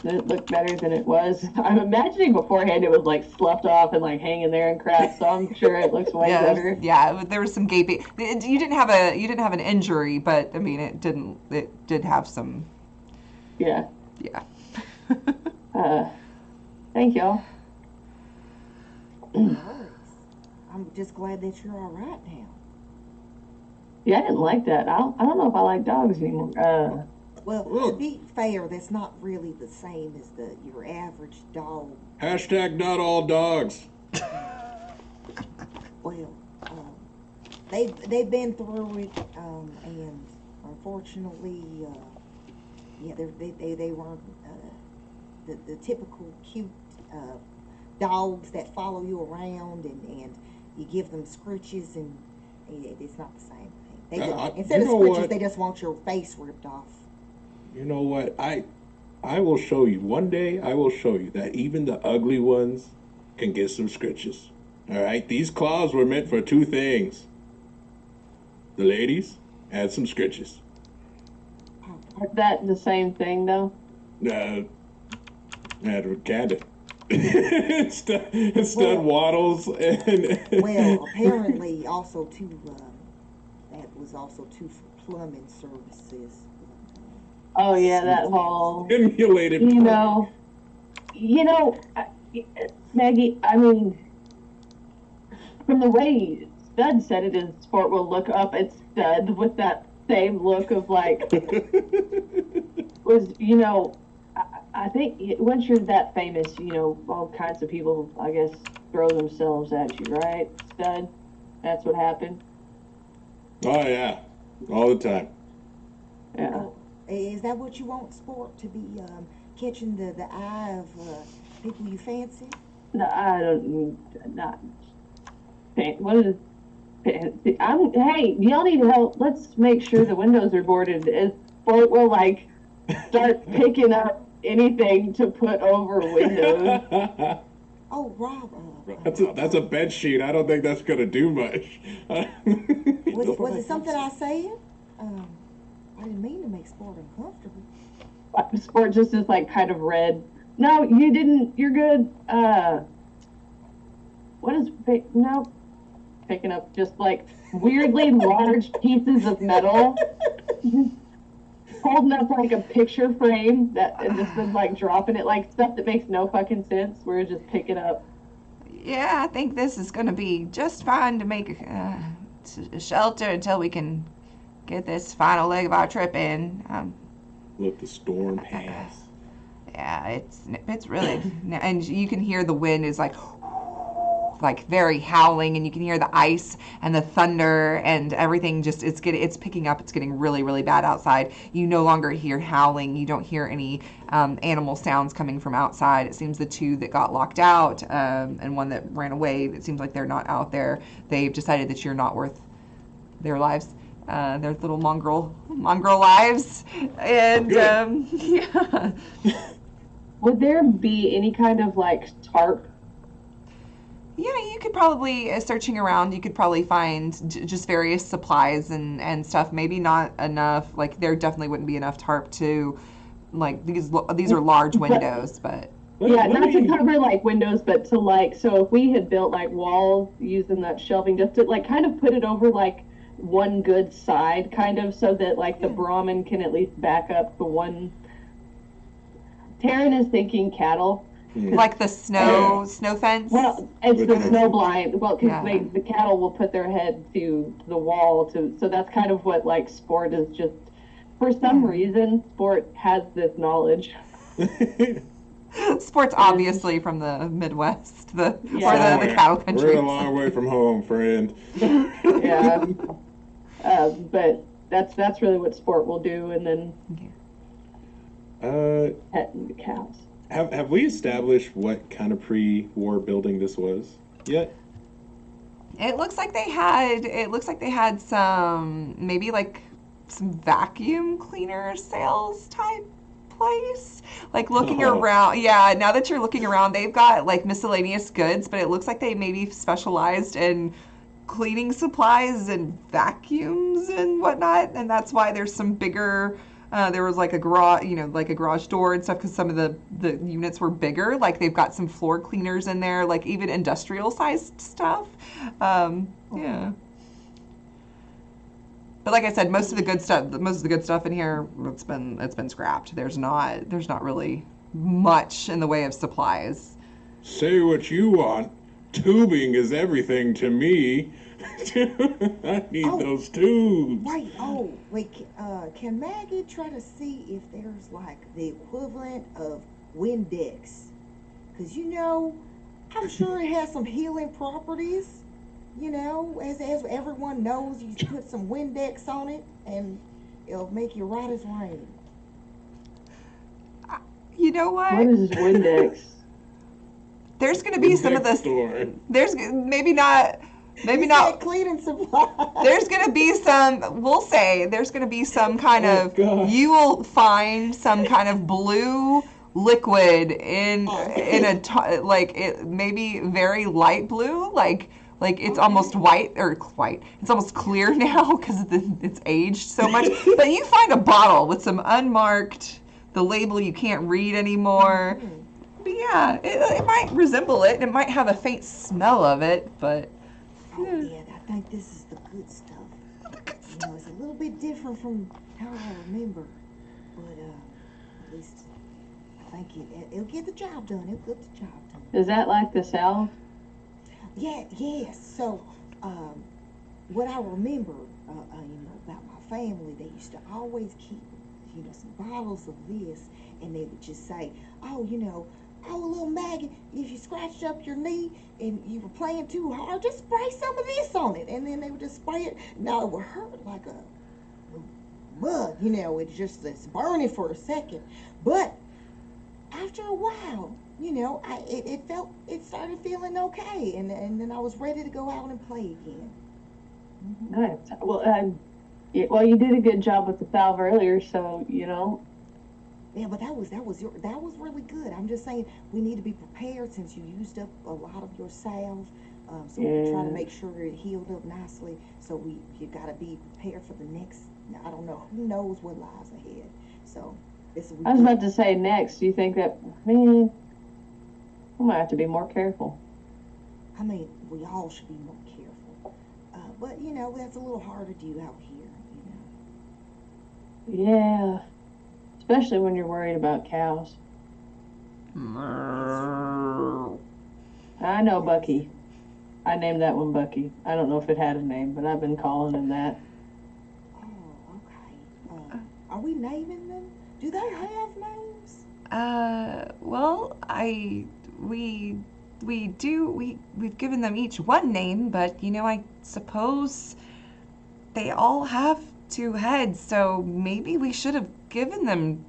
It looked better than it was. I'm imagining beforehand it was like sloughed off and like hanging there and crap, so I'm sure it looks way better. Yeah, there was some gaping. You didn't have an injury, but I mean it did have some. Yeah. Yeah. Thank y'all. no worries. I'm just glad that you're all right now. Yeah, I didn't like that. I don't know if I like dogs anymore. Well, Look. to be fair, that's not really the same as your average dog. Hashtag not all dogs. Well, they've been through it, and unfortunately, yeah, they weren't the typical cute dogs that follow you around and you give them scritches, and it's not the same thing. Instead you of know scritches, what? they just want your face ripped off. You know what? I will show you. One day I will show you that even the ugly ones can get some scritches. All right? These claws were meant for 2 things. The ladies and some scritches. Is that the same thing though? And Canada. Instead waddles and Well, apparently also too, that was also too for plumbing services. Oh yeah, that whole. emulated. You know, Maggie. I mean, from the way Stud said it, is Sport will look up at Stud with that same look of like, I think once you're that famous, all kinds of people, I guess, throw themselves at you, right, Stud? That's what happened. Oh yeah, all the time. Yeah. Oh, is that what you want, Sport, to be catching the eye of people you fancy? No, I don't. Not. What is? Hey, y'all need help. Let's make sure the windows are boarded. As Sport will like start picking up anything to put over windows. Oh, Rob. That's a bed sheet. I don't think that's gonna do much. Was it something I said? I didn't mean to make Sport uncomfortable. Sport just is like kind of red. No, you didn't. You're good. What is no? Picking up just like weirdly large pieces of metal, holding up like a picture frame and just been like dropping it like stuff that makes no fucking sense. We're just picking up. Yeah, I think this is gonna be just fine to make a shelter until we can get this final leg of our trip in. Let the storm pass. Yeah, it's really, and you can hear the wind is like very howling, and you can hear the ice and the thunder and everything. Just it's picking up. It's getting really, really bad outside. You no longer hear howling. You don't hear any animal sounds coming from outside. It seems the 2 that got locked out and one that ran away, it seems like they're not out there. They've decided that you're not worth their lives. Their little mongrel lives, and yeah. Would there be any kind of like tarp? Yeah, you could probably, searching around, you could probably find just various supplies and stuff. Maybe not enough, like there definitely wouldn't be enough tarp to, like these are large windows, but Yeah, not to cover like windows, but to like, so if we had built like walls using that shelving, just to like kind of put it over like one good side, kind of, so that like the Brahmin can at least back up the one. Taryn is thinking cattle. Like the snow fence. Well, it's With the the- snow blind. Well, because Yeah. the cattle will put their head to the wall so that's kind of what like sport is just. For some reason, sport has this knowledge. Sport's obviously from the Midwest, or the Somewhere. cattle country. We're a long way from home, friend. Yeah. But that's really what sport will do, and then petting the cows. Have we established what kind of pre-war building this was yet? It looks like they had some, maybe like some vacuum cleaner sales type place. Like looking around, yeah, now that you're looking around, they've got like miscellaneous goods, but it looks like they maybe specialized in cleaning supplies and vacuums and whatnot, and that's why there's some bigger, there was like a garage, like a garage door and stuff, because some of the units were bigger. Like they've got some floor cleaners in there, like even industrial sized stuff. Yeah. But like I said, most of the good stuff in here, it's been scrapped. There's not really much in the way of supplies. Say what you want. Tubing is everything to me. I need those tubes. Wait, can Maggie try to see if there's like the equivalent of Windex? Because I'm sure it has some healing properties. As everyone knows, you put some Windex on it and it'll make you right as rain. You know what? What is Windex? There's going to be some of the. There's maybe not. Cleaning supplies. There's going to be some. We'll say there's going to be some kind of. God. You will find some kind of blue liquid in a maybe very light blue, like it's almost white. It's almost clear now because it's aged so much. But you find a bottle with some unmarked, the label you can't read anymore. But yeah, it might resemble it. It might have a faint smell of it, but. Yeah, I think this is the good stuff. It's a little bit different from how I remember, but at least I think it'll get the job done. It'll get the job done. Is that like the South? Yes. So, what I remember, about my family, they used to always keep, some bottles of this, and they would just say, oh, little Maggie, if you scratched up your knee and you were playing too hard, just spray some of this on it. And then they would just spray it. Now, it would hurt like a mug, it's burning for a second. But after a while, it started feeling okay. And then I was ready to go out and play again. Nice. Well, you did a good job with the salve earlier, so, Yeah, but that was really good. I'm just saying we need to be prepared since you used up a lot of your salve. So we try to make sure it healed up nicely. So you got to be prepared for the next. I don't know. Who knows what lies ahead? So I was about to say next. Do you think that? Man, I might have to be more careful. I mean, we all should be more careful. But that's a little harder to do out here. Yeah. Especially when you're worried about cows. I know Bucky. I named that one Bucky. I don't know if it had a name, but I've been calling him that. Oh, okay. Are we naming them? Do they have names? Well, we've given them each one name, but I suppose they all have 2 heads, so maybe we should have given them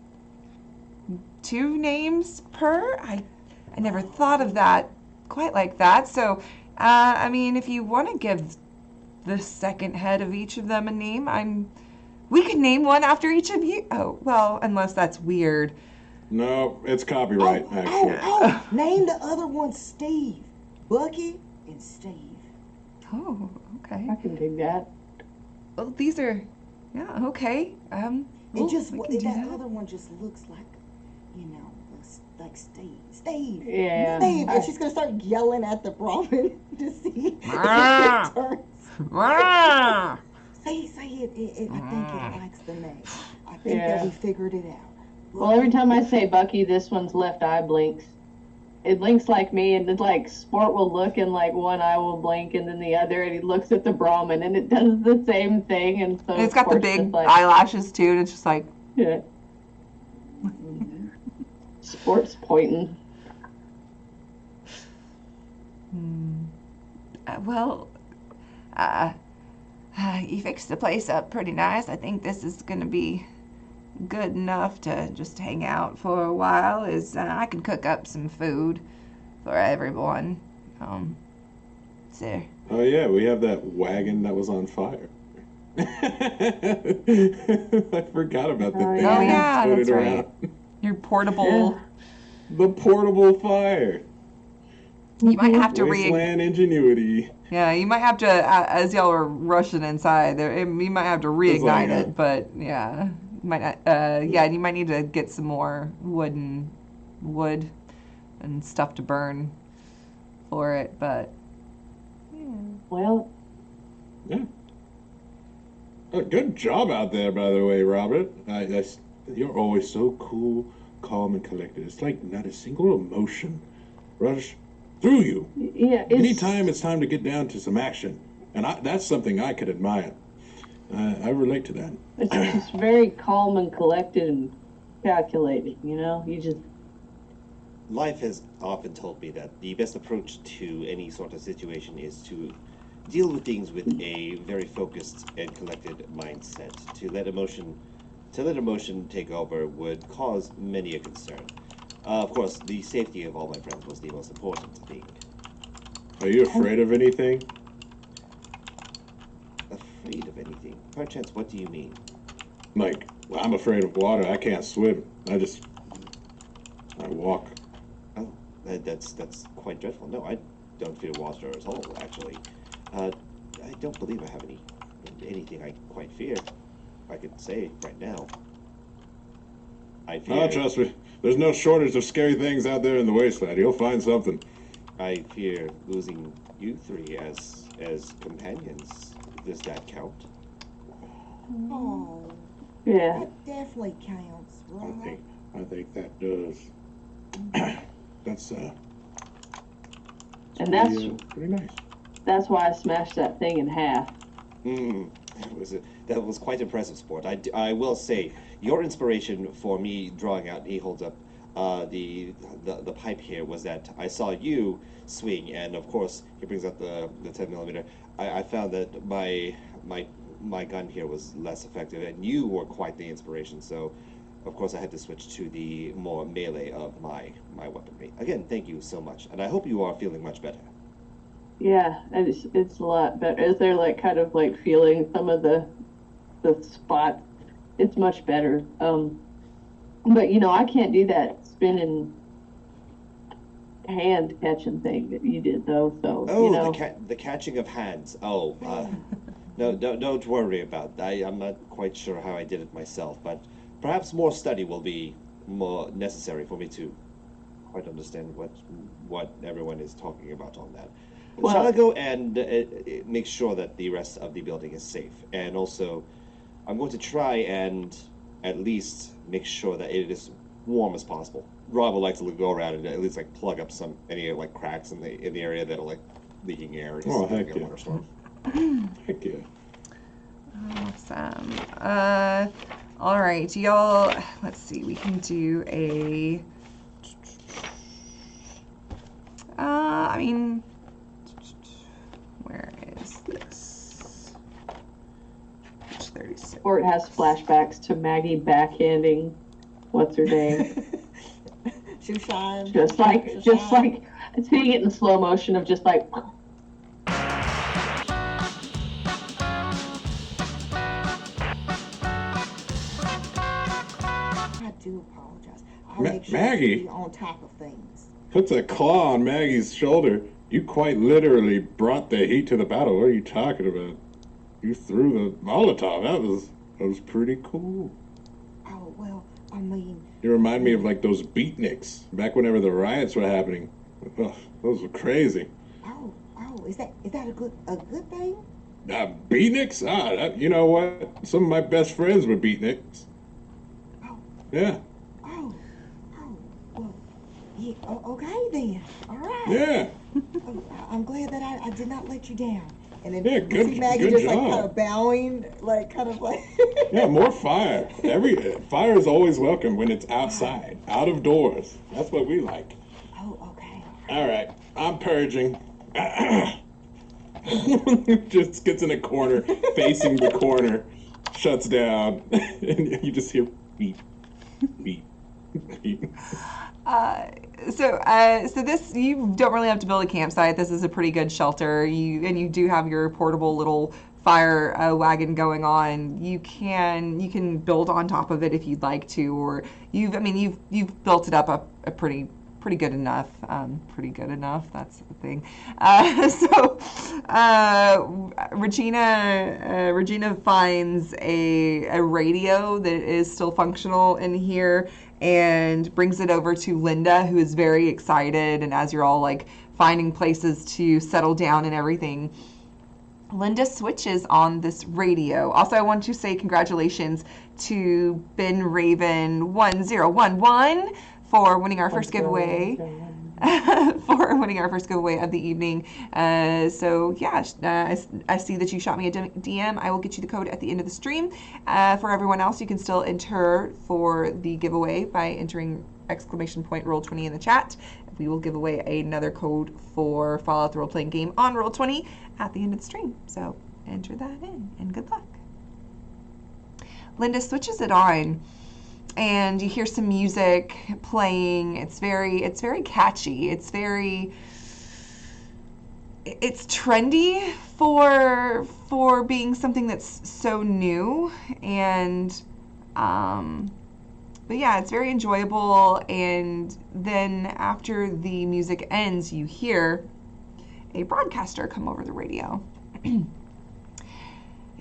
2 names per. I never thought of that quite like that. So, if you want to give the second head of each of them a name, we can name one after each of you. Oh, well, unless that's weird. No, it's copyright, actually. Name the other one Steve. Bucky and Steve. Oh, okay. I can dig that. Well, these are. Yeah, okay. That other one just looks like, like, Steve, Yeah. and she's gonna start yelling at the Brahmin to see if Ah. it turns. Ah! Say it. I think it likes the name. I think that we figured it out. Well, every time I say Bucky, this one's left eye blinks. It blinks like me, and it's like Sport will look and like one eye will blink and then the other, and he looks at the Brahmin and it does the same thing. And so And it's got the Sport's big just like, eyelashes too, and it's just like, yeah. Sport's pointing. well, you fixed the place up pretty nice. I think this is going to be good enough to just hang out for a while. I can cook up some food for everyone. So. Oh yeah, we have that wagon that was on fire. I forgot about the thing. Oh you yeah, toted that's right. around. Your portable. The portable fire. You might have to Wasteland ingenuity. Yeah, you might have to, as y'all were rushing inside, you might have to reignite it. But yeah, you might not, yeah, and you might need to get some more wood and stuff to burn for it. But Well, Yeah. Oh, good job out there, by the way, Robert. You're always so cool, calm, and collected. It's like not a single emotion rush through you. yeah, Anytime it's time to get down to some action, and that's something I could admire. I relate to that. it's just very calm and collected and calculated. You know, you just Life has often told me that the best approach to any sort of situation is to deal with things with a very focused and collected mindset. To let emotion take over would cause many a concern. Of course, the safety of all my friends was the most important thing. Are you afraid of anything? Afraid of anything? Perchance, what do you mean? Like, I'm afraid of water. I can't swim. I walk. Oh, that's quite dreadful. No, I don't fear water at all, actually. I don't believe I have anything I quite fear. I could say right now. I fear. Oh, trust me. There's no shortage of scary things out there in the wasteland. You'll find something. I fear losing you three as companions. Does that count? Oh, yeah. that definitely counts, right? I think that does. That's And that's pretty nice. that's why I smashed that thing in half. That was quite impressive, Sport. I will say, your inspiration for me drawing out, he holds up the pipe here, was that I saw you swing, and of course he brings out the 10mm. I found that my gun here was less effective, and you were quite the inspiration. So, of course, I had to switch to the more melee of my weaponry. Again, thank you so much, and I hope you are feeling much better. Yeah, and it's a lot better. Is there like kind of like feeling some of the spot? It's much better. But you know, I can't do that spinning hand catching thing that you did though. So Oh, you know, the catching of hands. Oh, no, don't worry about that. I'm not quite sure how I did it myself, but perhaps more study will be more necessary for me to quite understand what everyone is talking about on that. Well- Shall I go and make sure that the rest of the building is safe? And also, I'm going to try and at least make sure that it is warm as possible. Rob would like to go around and at least like plug up any like cracks in the area that are like leaking air. Oh, heck get a yeah. water storm. Heck yeah. awesome. All right, y'all. Let's see. We can do a. I mean, where is this? Page 36. or it has flashbacks to Maggie backhanding what's her name. Shoe shine. just like seeing it in slow motion of just like I do apologize. I'll make sure Maggie? to be on top of things. Puts a claw on Maggie's shoulder. You quite literally brought the heat to the battle. What are you talking about? You threw the Molotov. That was pretty cool. Oh well, I mean, You remind me of like those beatniks back whenever the riots were happening. Ugh, those were crazy. oh, is that a good thing? Beatniks? You know what? Some of my best friends were beatniks. Oh, Yeah, oh, oh. Well, yeah. Okay then. All right. yeah, Oh, I'm glad that I did not let you down. And then yeah. you see Maggie Good just like kind job. of bowing, like kind of like. Yeah, more fire. Fire is always welcome when it's outside, out of doors. That's what we like. Oh, okay. All right, I'm purging. Just gets in a corner, facing the corner, shuts down, and you just hear beep, beep, beep. So this, you don't really have to build a campsite. This is a pretty good shelter. You do have your portable little fire wagon going on. You can build on top of it if you'd like to, or you've built it up a pretty good enough. Pretty good enough. That's the thing. Regina finds a radio that is still functional in here and brings it over to Linda, who is very excited. And as you're all like finding places to settle down and everything, Linda switches on this radio. Also, I want to say congratulations to Ben Raven 1011 for winning our first giveaway. For winning our first giveaway of the evening. I see that you shot me a DM. I will get you the code at the end of the stream. For everyone else, you can still enter for the giveaway by entering !Roll20 in the chat. We will give away another code for Fallout the Role-Playing Game on Roll20 at the end of the stream. So enter that in, and good luck. Linda switches it on, and you hear some music playing. It's very catchy. It's trendy for being something that's so new, and but yeah, it's very enjoyable. And then after the music ends, you hear a broadcaster come over the radio.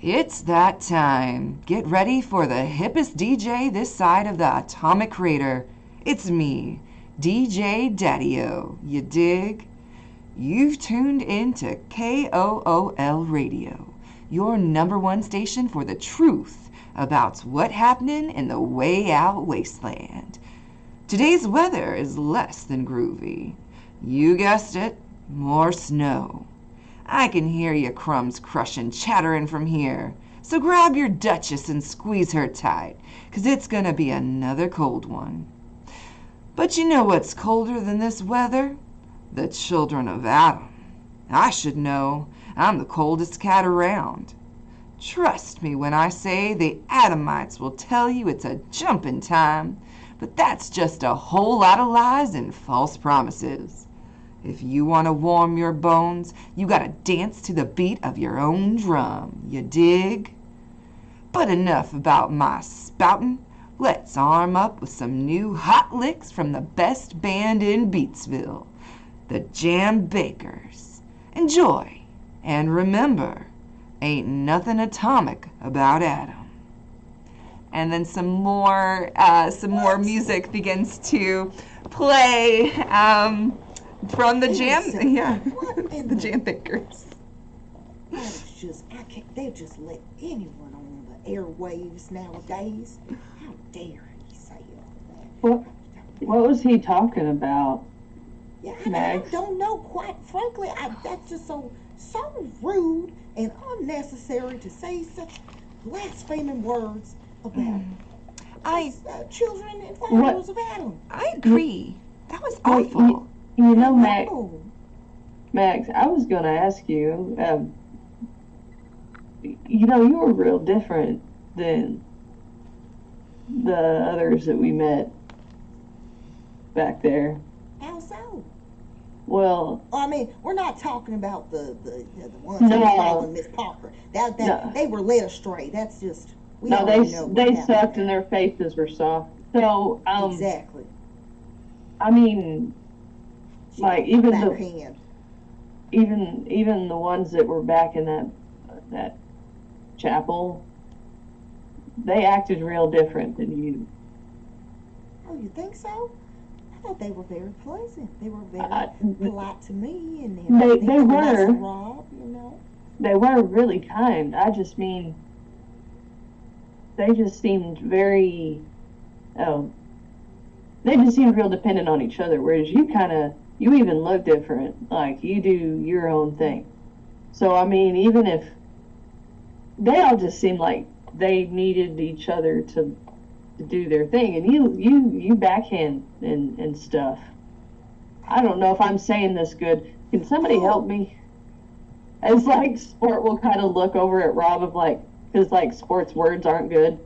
It's that time. Get ready for the hippest DJ this side of the atomic crater. It's me, DJ Daddy-O. You dig? You've tuned into KOOL Radio, your #1 station for the truth about what's happening in the way out wasteland. Today's weather is less than groovy. You guessed it, more snow. I can hear you crumbs crushing, chattering from here. So grab your Duchess and squeeze her tight, 'cause it's gonna be another cold one. But you know what's colder than this weather? The children of Adam. I should know. I'm the coldest cat around. Trust me when I say the Adamites will tell you it's a jumping time, but that's just a whole lot of lies and false promises. If you want to warm your bones, you gotta dance to the beat of your own drum, you dig? But enough about my spouting. Let's arm up with some new hot licks from the best band in Beatsville, the Jam Bakers. Enjoy, and remember, ain't nothing atomic about Adam. And then some more music begins to play. From the Jam, the Jam Bakers. They've just let anyone on the airwaves nowadays. How dare he say all that? What was he talking about? Yeah, I don't know. Quite frankly, that's just so rude and unnecessary to say such blaspheming words about children and followers of Adam. I agree. That was awful. You know, Max, I was going to ask you, you were real different than the others that we met back there. How so? Well, I mean, we're not talking about the ones that following Miss Parker. They were led astray. That's just they sucked and their faces were soft. So exactly. I mean, like even the ones that were back in that chapel, they acted real different than you. Oh, you think so? I thought they were very pleasant. They were very Uh, polite to me, and I they think they were nice to were. Rob, you know. They were really kind. I just mean, they just seemed very, oh, they just seemed real dependent on each other. Whereas you even look different. Like you do your own thing. So I mean, even if they all just seemed like they needed each other to do their thing, and you backhand and stuff. I don't know if I'm saying this good. Can somebody help me? As like Sport will kind of look over at Rob of like, because like Sport's words aren't good.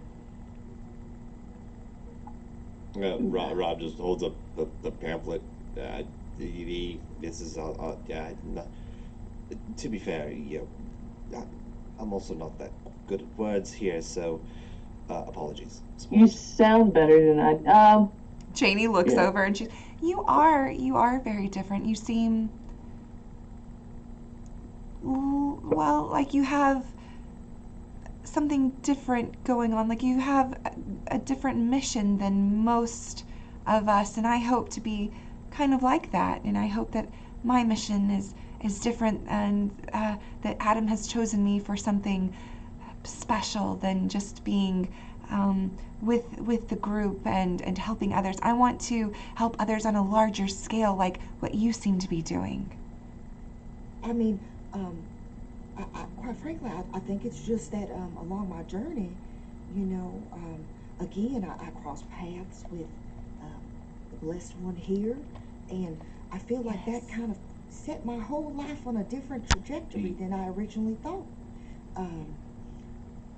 Rob just holds up the pamphlet. This is not, to be fair, I'm also not that good at words here, so apologies. You sound better than I. Janie looks Yeah. over and you are very different. You seem, well, like you have something different going on. Like you have a different mission than most of us, and I hope to be kind of like that. And I hope that my mission is different, and that Adam has chosen me for something special than just being with the group and helping others. I want to help others on a larger scale, like what you seem to be doing. I mean, quite frankly, I think it's just that along my journey, you know, again, I crossed paths with the blessed one here, and I feel like that kind of set my whole life on a different trajectory than I originally thought. Um,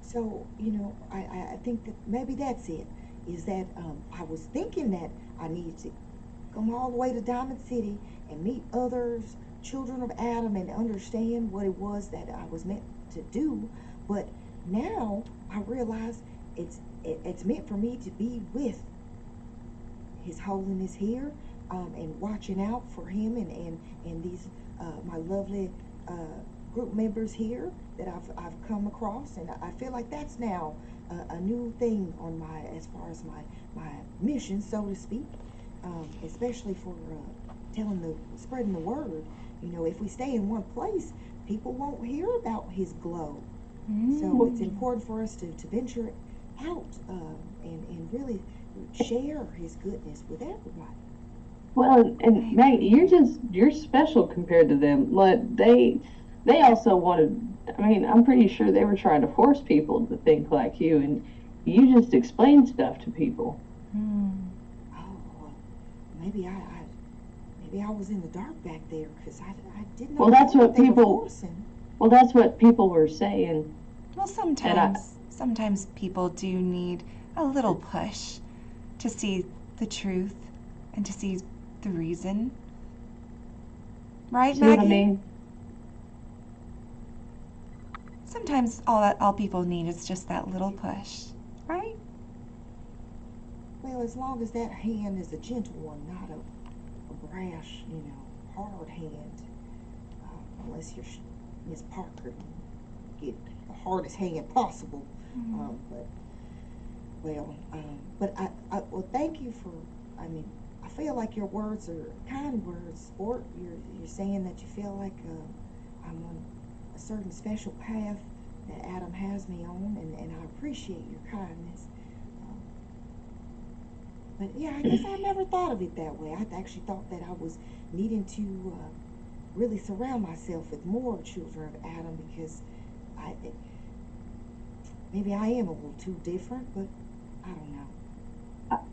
so, you know, I think that maybe that's it, is that I was thinking that I needed to come all the way to Diamond City and meet others, children of Adam, and understand what it was that I was meant to do. But now I realize it's meant for me to be with His Holiness here, and watching out for him and these my lovely group members here that I've come across, and I feel like that's now a new thing on my, as far as my mission, so to speak, especially for spreading the word. You know, if we stay in one place, people won't hear about His glow. So it's important for us to venture out, and really share His goodness with everybody. Well, and Maggie, you're special compared to them. Like they also wanted. I mean, I'm pretty sure they were trying to force people to think like you, and you just explained stuff to people. Oh, well, maybe I was in the dark back there, because I didn't know Well, that's what what they were people. forcing. Well, that's what people were saying. Well, sometimes people do need a little push to see the truth and to see the reason. Right, See Maggie? what I mean? Sometimes all people need is just that little push, right? Well, as long as that hand is a gentle one, not a brash, you know, hard hand. Unless you're Miss Parker, you get the hardest hand possible. Well, thank you for. I mean, I feel like your words are kind words, Sport. You're saying that you feel like I'm on a certain special path that Adam has me on, and I appreciate your kindness. But yeah, I guess I never thought of it that way. I actually thought that I was needing to really surround myself with more children of Adam, because maybe I am a little too different, but I don't know.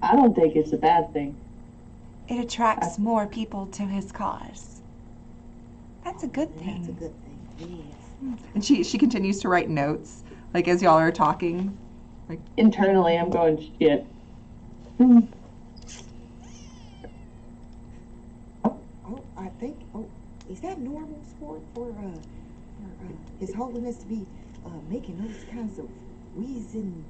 I don't think it's a bad thing. It attracts more people to his cause. That's a good thing. That's a good thing, yes. And she continues to write notes, like as y'all are talking. Like Internally, I'm going, shit. Oh, I think. Oh, is that normal, Sport, for His Holiness to be making those kinds of wheezing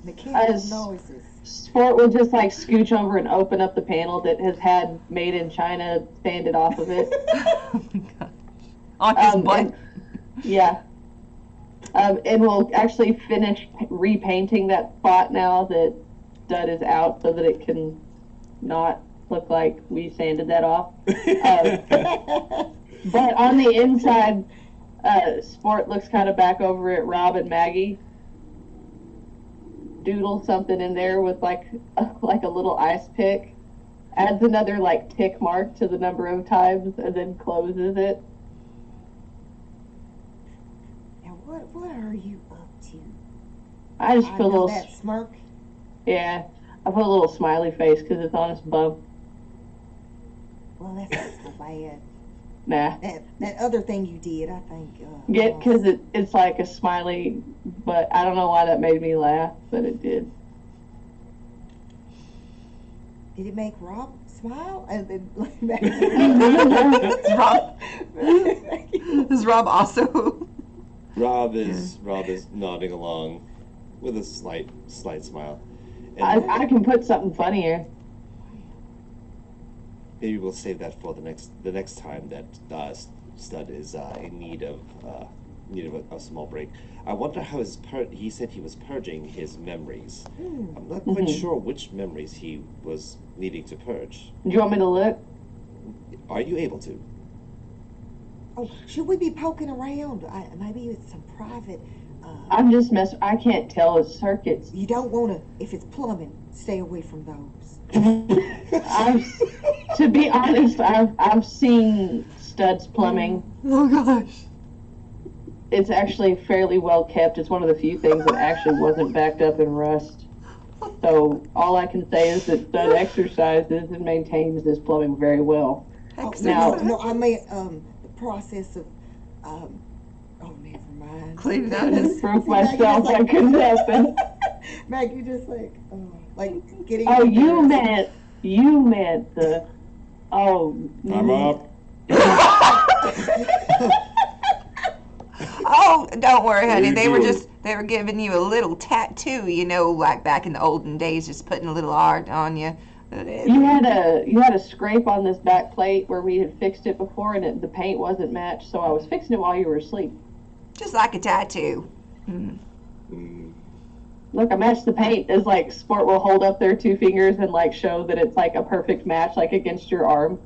mechanical noises? Sport will just like scooch over and open up the panel that has had "Made in China" sanded off of it. Oh my gosh. On his butt. Yeah. And we'll actually finish repainting that spot now that stud is out so that it can not look like we sanded that off. But on the inside, Sport looks kind of back over at Rob and Maggie. Doodle something in there with like a little ice pick. Adds another like tick mark to the number of times and then closes it. Now, what are you up to? I just I put a know little, that smirk. yeah, I put a little smiley face because it's on his bum. Well, that's not so bad. Nah. That other thing you did, I think. Yeah, because it's like a smiley, but I don't know why that made me laugh, but it did. Did it make Rob smile? And then Is Rob, is Rob also? Rob is nodding along with a slight smile. And I can put something funnier. maybe we'll save that for the next time that Stud is in need of a small break. I wonder how he said he was purging his memories. I'm not quite sure which memories he was needing to purge. Do you want me to look? Are you able to? Oh, should we be poking around? Maybe it's some private. I'm just I can't tell his circuits. You don't want to. If it's plumbing, stay away from those. To be honest, I've seen Stud's plumbing. Oh gosh. It's actually fairly well kept. It's one of the few things that actually wasn't backed up in rust. So all I can say is that Stud exercises and maintains this plumbing very well. Now- No, I mean the process of oh, never mind. Cleaning out his. Proof myself I couldn't help it. Maggie just like getting. Oh, you meant the. Oh. I'm up. Oh, don't worry, honey. you They were doing? they were giving you a little tattoo, like back in the olden days, just putting a little art on you. You had a scrape on this back plate where we had fixed it before, and the paint wasn't matched. So I was fixing it while you were asleep. Just like a tattoo. Look, I matched the paint. As like Sport will hold up their two fingers and like show that it's like a perfect match, like against your arm.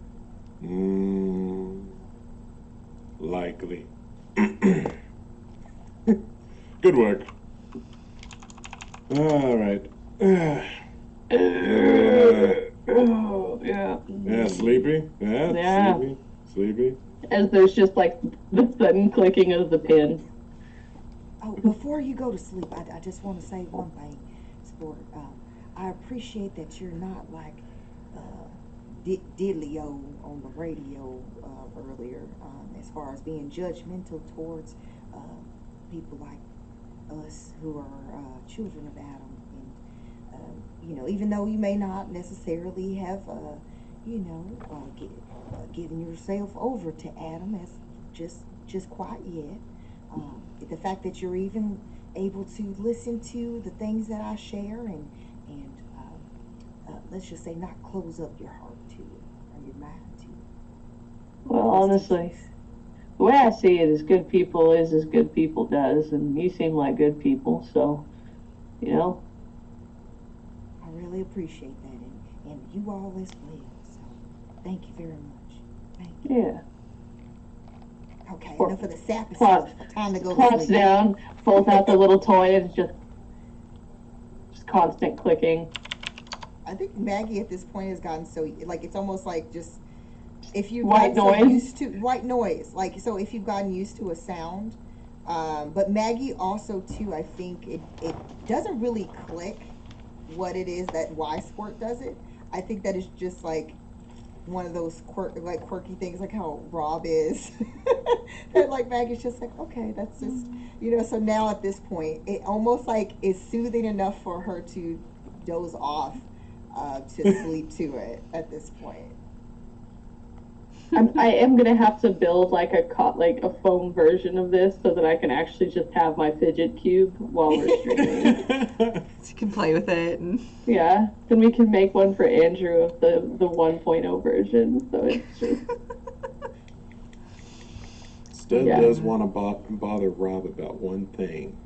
Likely. Good work. All right. Oh, yeah. Yeah, sleepy? Yeah. Sleepy? As there's just like the sudden clicking of the pin. Oh, before you go to sleep, I just want to say one thing, Sport. I appreciate that you're not like Diddley-o on the radio earlier, as far as being judgmental towards people like us who are children of Adam. And, even though you may not necessarily have, given yourself over to Adam as just quite yet. The fact that you're even able to listen to the things that I share and let's just say not close up your heart to it or your mind to it. Well, honestly, the way I see it is good people is as good people does, and you seem like good people, so, I really appreciate that, and you all as well, so thank you very much. Thank you. yeah. Okay, enough of the sappy Plots- stuff. Time to go to Plots sleep. down, pulls out the little toy, and just constant clicking. I think Maggie at this point has gotten so like it's almost like just if you've White gotten so noise? used to white noise, like so if you've gotten used to a sound, but Maggie also too, I think it doesn't really click what it is that why Sport does it. I think that is just like one of those quirky things, like how Rob is. That like Maggie's just like, okay, that's just So now at this point, it almost like is soothing enough for her to doze off, to sleep to it at this point. I am gonna have to build like a foam version of this so that I can actually just have my fidget cube while we're streaming. So you can play with it. And Yeah, then we can make one for Andrew of the 1.0 version. So it's just Stud Yeah. does want to bother Rob about one thing.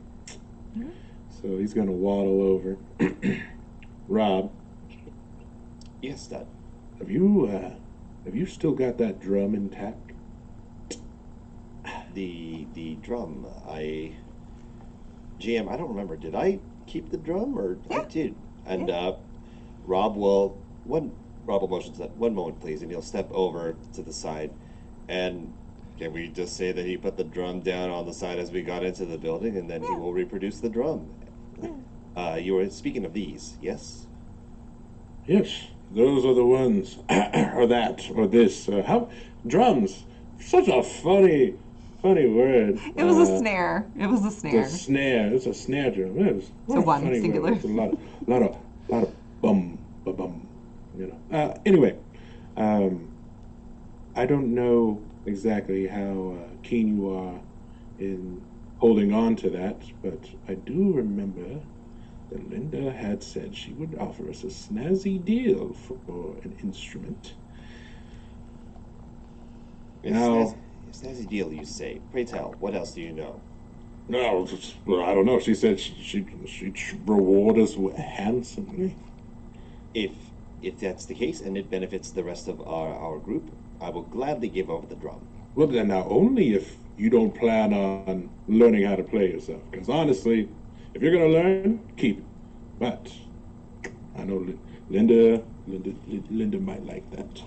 So he's going to waddle over, Rob, Yes, Dad. have you still got that drum intact? The drum. GM, I don't remember. Did I keep the drum or I Yeah. did? And Yeah. Rob will one. Rob will motion to that. One moment, please, and he'll step over to the side. And can we just say that he put the drum down on the side as we got into the building, and then he Yeah. will reproduce the drum. You were speaking of these, yes? Yes, those are the ones, or that, or this. How drums? Such a funny word. It was a snare. It was a The snare. snare. It's a snare drum. It is. What So a one, funny singular. word. It's a lot of bum, ba bum. You know. Anyway, I don't know exactly how keen you are in holding on to that, but I do remember that Linda had said she would offer us a snazzy deal for an instrument. Now, Snazzy deal, you say. Pray tell, what else do you know? no, well, I don't know. She said she'd reward us handsomely. If if that's the case and it benefits the rest of our group, I will gladly give over the drum. Well, then now only if you don't plan on learning how to play yourself. Because honestly, if you're gonna learn, keep it. But I know Linda might like that.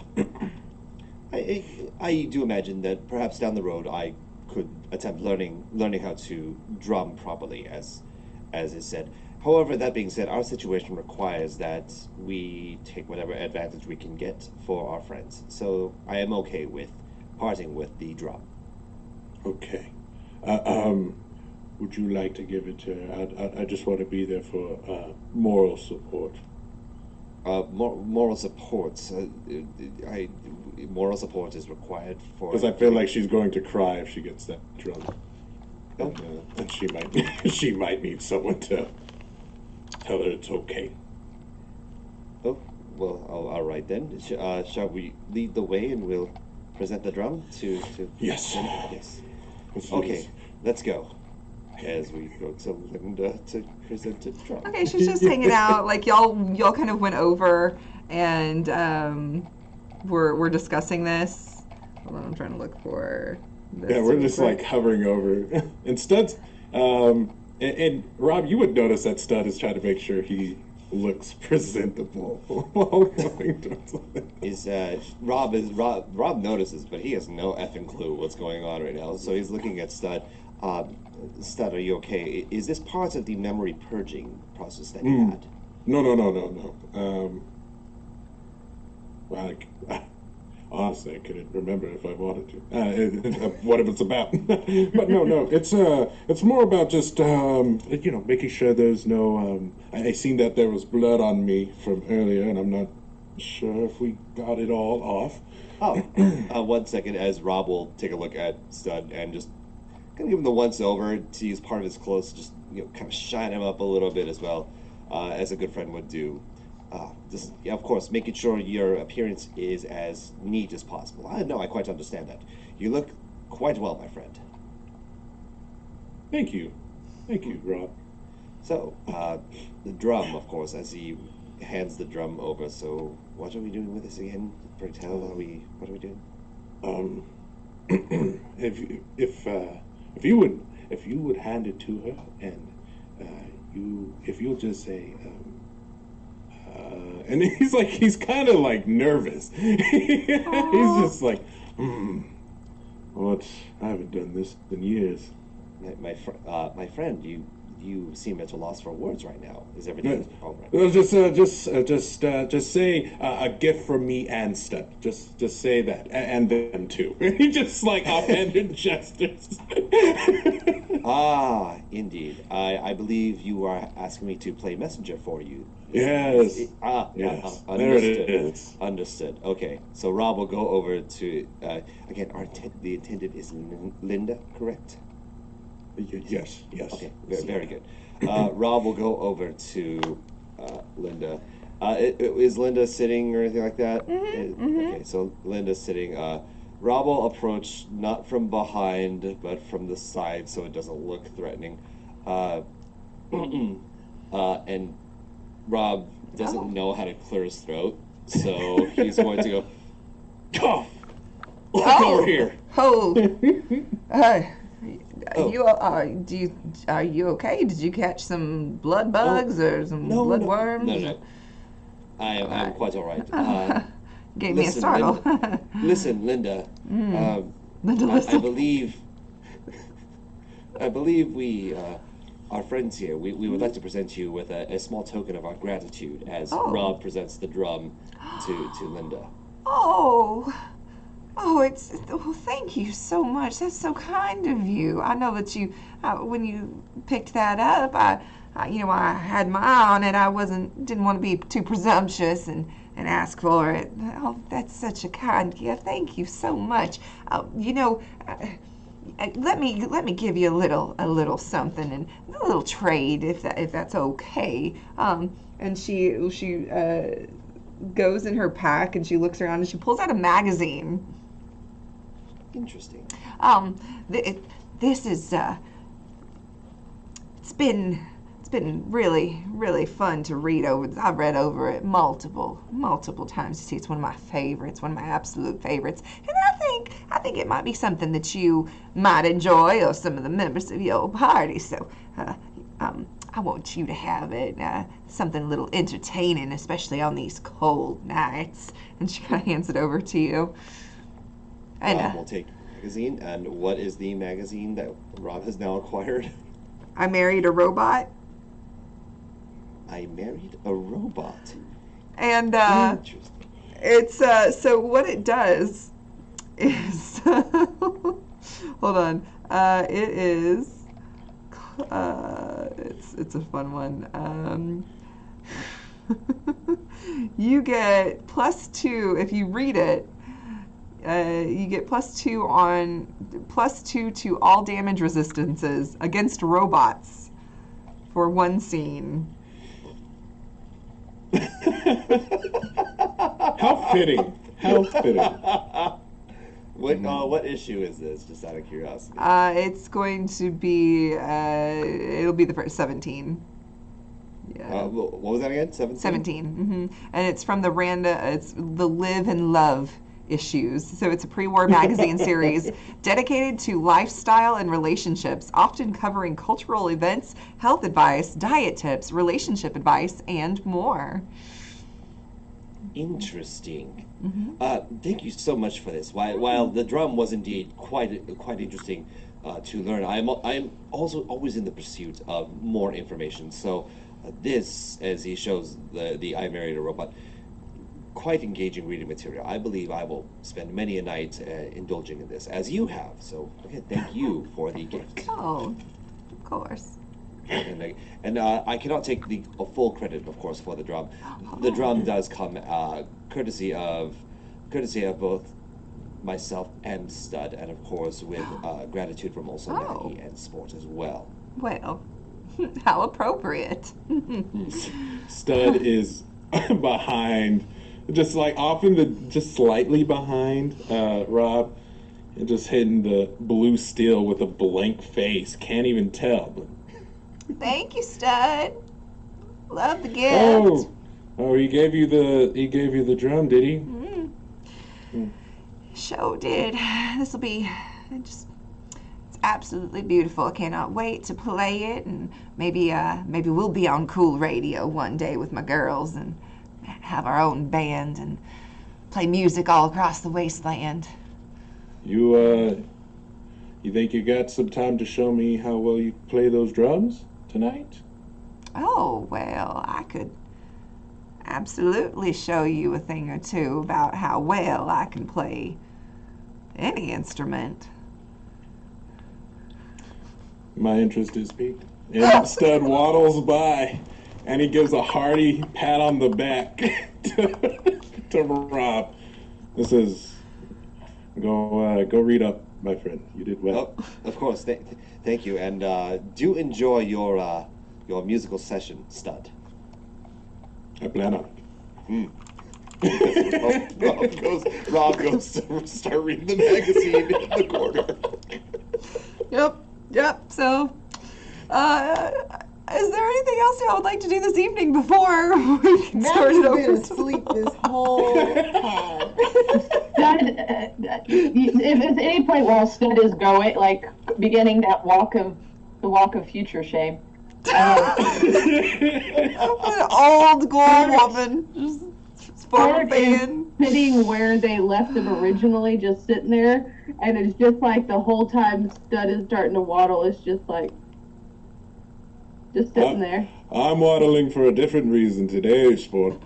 I do imagine that perhaps down the road I could attempt learning how to drum properly, as is said. However, that being said, our situation requires that we take whatever advantage we can get for our friends. So I am okay with parting with the drum. Okay. Would you like to give it to her? I just want to be there for moral support. Moral support. Moral support is required for. Because I feel like she's going to cry if she gets that drum. Oh. And she might she might need someone to tell her it's okay. Oh, well, all right then. Shall we lead the way and we'll present the drum to? Yes. Yes. Let's do Okay, this. let's go. As we go to Linda to present the drum. Okay, she's just hanging out. Like y'all kind of went over and we're discussing this. Hold on, I'm trying to look for this. Yeah, we're real just quick. like hovering over. And Stud's, and Rob, you would notice that Stud is trying to make sure he looks presentable while going towards Rob notices, but he has no effing clue what's going on right now. So he's looking at Stud. Stud, are you okay? Is this part of the memory purging process that you had? No. Well, honestly, I couldn't remember if I wanted to. What if it's about? But no. It's more about just making sure there's no. I seen that there was blood on me from earlier, and I'm not sure if we got it all off. Oh, 1 second, as Rob will take a look at Stud and just kind of give him the once over to use part of his clothes, just kind of shine him up a little bit as well, as a good friend would do. Of course, making sure your appearance is as neat as possible. I quite understand that. You look quite well, my friend. Thank you, Rob. So, the drum, of course, as he hands the drum over. So, what are we doing with this again? Pray tell, what are we doing? If you would hand it to her, and if you'll just say, and he's kind of like nervous. He's just like, what? I haven't done this in years. My friend, you seem at a loss for words right now. Is everything all right? Well, just say a gift from me and Stud. Just say that, and them too. He just like offhanded gestures. Ah, indeed. I believe you are asking me to play messenger for you. Yes. Yes. There Understood. it is. Understood. Okay, so Rob will go over to again. The attendant is Linda, correct? Yes. Okay, very good. Rob will go over to Linda. Is Linda sitting or anything like that? Okay, so Linda's sitting. Rob will approach not from behind, but from the side, so it doesn't look threatening. And Rob doesn't know how to clear his throat, so he's going to go, cough! Look over here! Oh, Oh. are you okay? Did you catch some blood bugs or some blood worms? No. I'm quite all right. Gave me a listen, startle. Listen, Linda. Linda, I listen. believe we are friends here. We would like to present you with a small token of our gratitude as Oh. Rob presents the drum to Linda. Oh, well, thank you so much. That's so kind of you. I know that you, when you picked that up, I had my eye on it. Didn't want to be too presumptuous and ask for it. Oh, that's such a kind gift. Thank you so much. Let me give you a little something and a little trade if that's okay. And she goes in her pack and she looks around and she pulls out a magazine. Interesting. This is it's been really fun to read over. I've read over it multiple times. You see, it's one of my favorites, one of my absolute favorites, and I think it might be something that you might enjoy, or some of the members of your party. So, I want you to have it. Something a little entertaining, especially on these cold nights. And she kind of hands it over to you. And Rob will take the magazine. And what is the magazine that Rob has now acquired? I Married a Robot. I Married a Robot. And Interesting. it's so what it does is hold on. It is it's a fun one. You get +2 if you read it. You get +2 to all damage resistances against robots for one scene. How fitting. How fitting. What issue is this? Just out of curiosity. It's going to be it'll be the first 17. Yeah. What was that again? 17? 17. And it's from it's the Live and Love issues. So it's a pre-war magazine series dedicated to lifestyle and relationships, often covering cultural events, health advice, diet tips, relationship advice, and more. Interesting. Thank you so much for this. While the drum was indeed quite interesting to learn, I'm also always in the pursuit of more information. So this, as he shows the I Married a Robot, quite engaging reading material. I believe I will spend many a night indulging in this, as you have. So again, thank you for the gift. Oh, of course. And I cannot take the full credit, of course, for the drum. The drum does come courtesy of both myself and Stud, and of course with gratitude from also Maggie and Sport as well. Well, how appropriate. Stud is behind, just like just slightly behind Rob, and just hitting the blue steel with a blank face. Can't even tell. But Thank you, Stud. Love the gift. Oh, he gave you the drum, did he? Sure did. This'll be it's absolutely beautiful. I cannot wait to play it, and maybe we'll be on cool radio one day with my girls and have our own band and play music all across the wasteland. You think you got some time to show me how well you play those drums tonight? Oh, well, I could absolutely show you a thing or two about how well I can play any instrument. My interest is piqued. And Stud waddles by, and he gives a hearty pat on the back to Rob. This is go read up, my friend. You did well. Oh, of course, thank you, and do enjoy your musical session, Stud. I plan on it. Rob goes to start reading the magazine in the corner. Yep. So, is there anything else y'all would like to do this evening before we can start Maggie's it over? been asleep this whole time. Stud, if there's any point while Stud is going, like beginning that the walk of future shame. An old gold woman just Sport is farting. sitting where they left him originally, just sitting there, and it's just like the whole time Stud is starting to waddle, it's just like just sitting there. I'm waddling for a different reason today, Sport.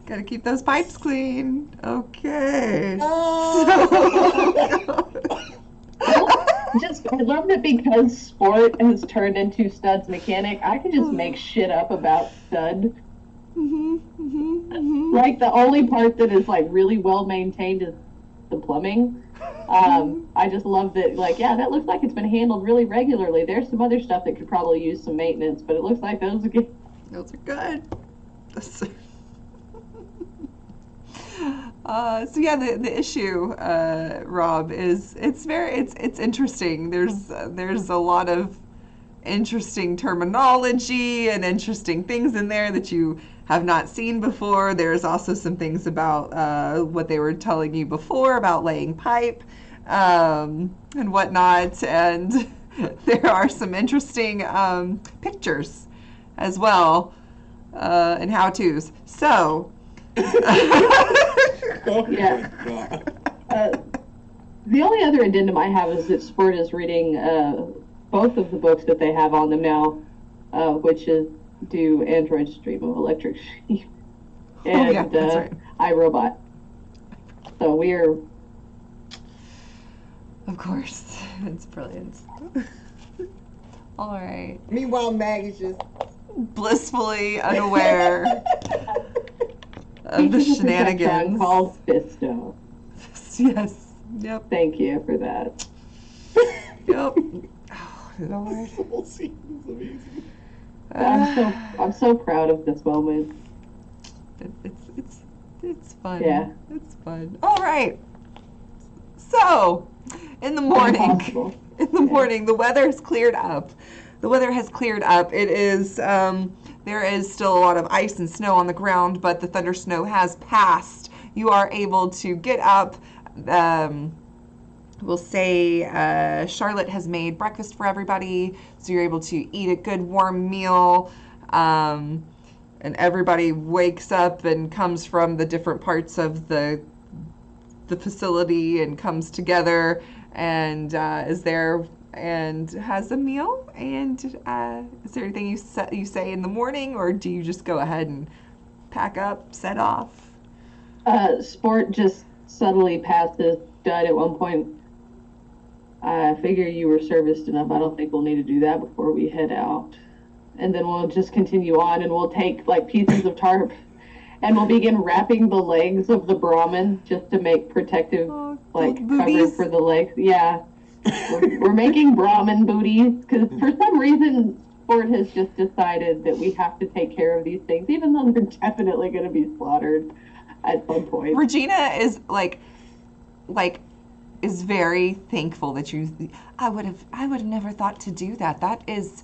Gotta keep those pipes clean. Okay. I love that because Sport has turned into Stud's mechanic, I can just make shit up about Stud. Like, the only part that is, like, really well maintained is the plumbing. I just love that, like, yeah, that looks like it's been handled really regularly. There's some other stuff that could probably use some maintenance, but it looks like those are good. Those are good. So yeah, the issue, Rob, is it's interesting. There's a lot of interesting terminology and interesting things in there that you have not seen before. There's also some things about what they were telling you before about laying pipe and whatnot, and there are some interesting pictures as well and how-tos. So. Oh Yeah. my God. The only other addendum I have is that Sport is reading both of the books that they have on them now, which is Do Androids Dream of Electric Sheep and yeah, that's right. iRobot. So we're... Of course. It's brilliant. All right. Meanwhile, Maggie's just Blissfully unaware of the teaching a Perceptron shenanigans. called Fisto. Yes. Yep. Thank you for that. Yep. Oh, Lord. This whole scene is amazing. I'm so proud of this moment. It's fun. Yeah. It's fun. All right. So, in the morning, Impossible. the weather has cleared up. The weather has cleared up. It is, there is still a lot of ice and snow on the ground, but the thunder snow has passed. You are able to get up. We'll say Charlotte has made breakfast for everybody, so you're able to eat a good warm meal. And everybody wakes up and comes from the different parts of the facility and comes together and is there and has a meal. And is there anything you say in the morning, or do you just go ahead and pack up, set off? Sport just subtly passes Dud at one point. I figure you were serviced enough. I don't think we'll need to do that before we head out. And then we'll just continue on, and we'll take like pieces of tarp and we'll begin wrapping the legs of the Brahmin just to make protective like cover booties? for the legs. Yeah. We're making Brahmin booties because for some reason Sport has just decided that we have to take care of these things, even though they're definitely going to be slaughtered at some point. Regina is is very thankful that you. I would have never thought to do that. That is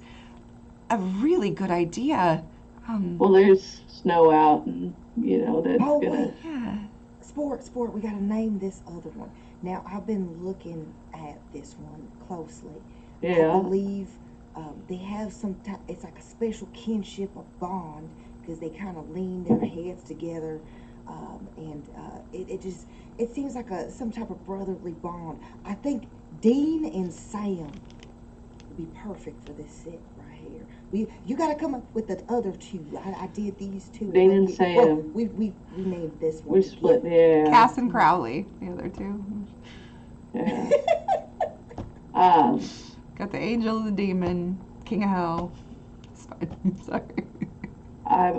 a really good idea. Well, there's snow out, and that's Oh, gonna. wait. Yeah. Sport, we gotta name this other one. Now, I've been looking at this one closely. I Yeah. believe they have some type, it's like a special kinship of bond because they kind of lean their heads together. It seems like some type of brotherly bond. I think Dean and Sam would be perfect for this set right here. You got to come up with the other two. I did these two. Dean and Sam. Well, we named this one. We split, yeah. Cass and Crowley, the other two. Yeah. Got the angel, the demon, king of hell. It's fine. Sorry. I